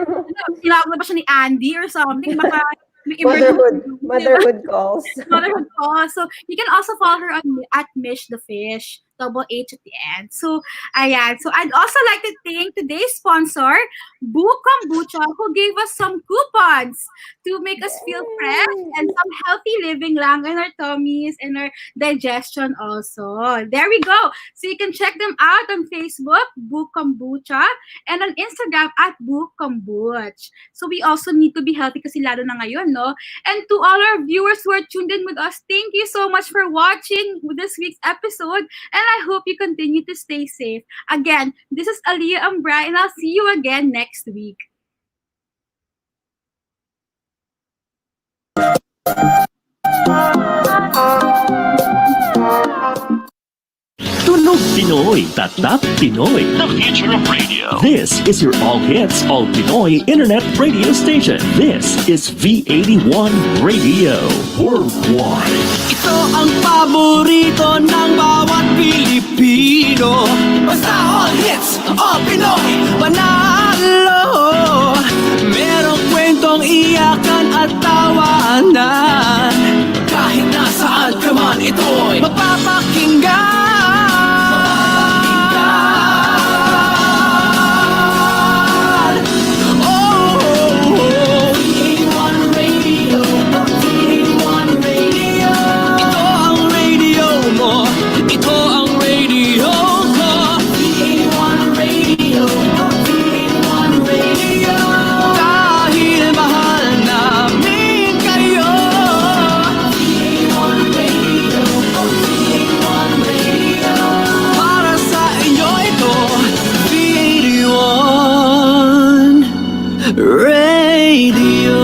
tinawag na ba siya ni Andy or something? Baka may Motherhood. emergency, di ba? Motherhood calls. Motherhood call. So you can also follow her on at Mish the Fish, double H at the end. So ayan. So I'd also like to thank today's sponsor, Boo Kombucha, who gave us some coupons to make us feel fresh and some healthy living lang in our tummies and our digestion also. There we go. So you can check them out on Facebook, Boo Kombucha, and on Instagram at Boo Kombuch. So we also need to be healthy kasi lalo na ngayon, no? And to all our viewers who are tuned in with us, thank you so much for watching this week's episode. And I hope you continue to stay safe. Again, this is Aliyah Ambra, and I'll see you again next week. Tunog Pinoy, Tatak Pinoy. The future of radio. This is your all hits, all Pinoy internet radio station. This is V81 Radio Worldwide. Ito ang paborito ng bawat Pilipino. Basta all hits, all Pinoy. Panalo. Merong kwentong iyakan at tawanan. Kahit nasaan ka man, ito'y mapapakinggan. Radio.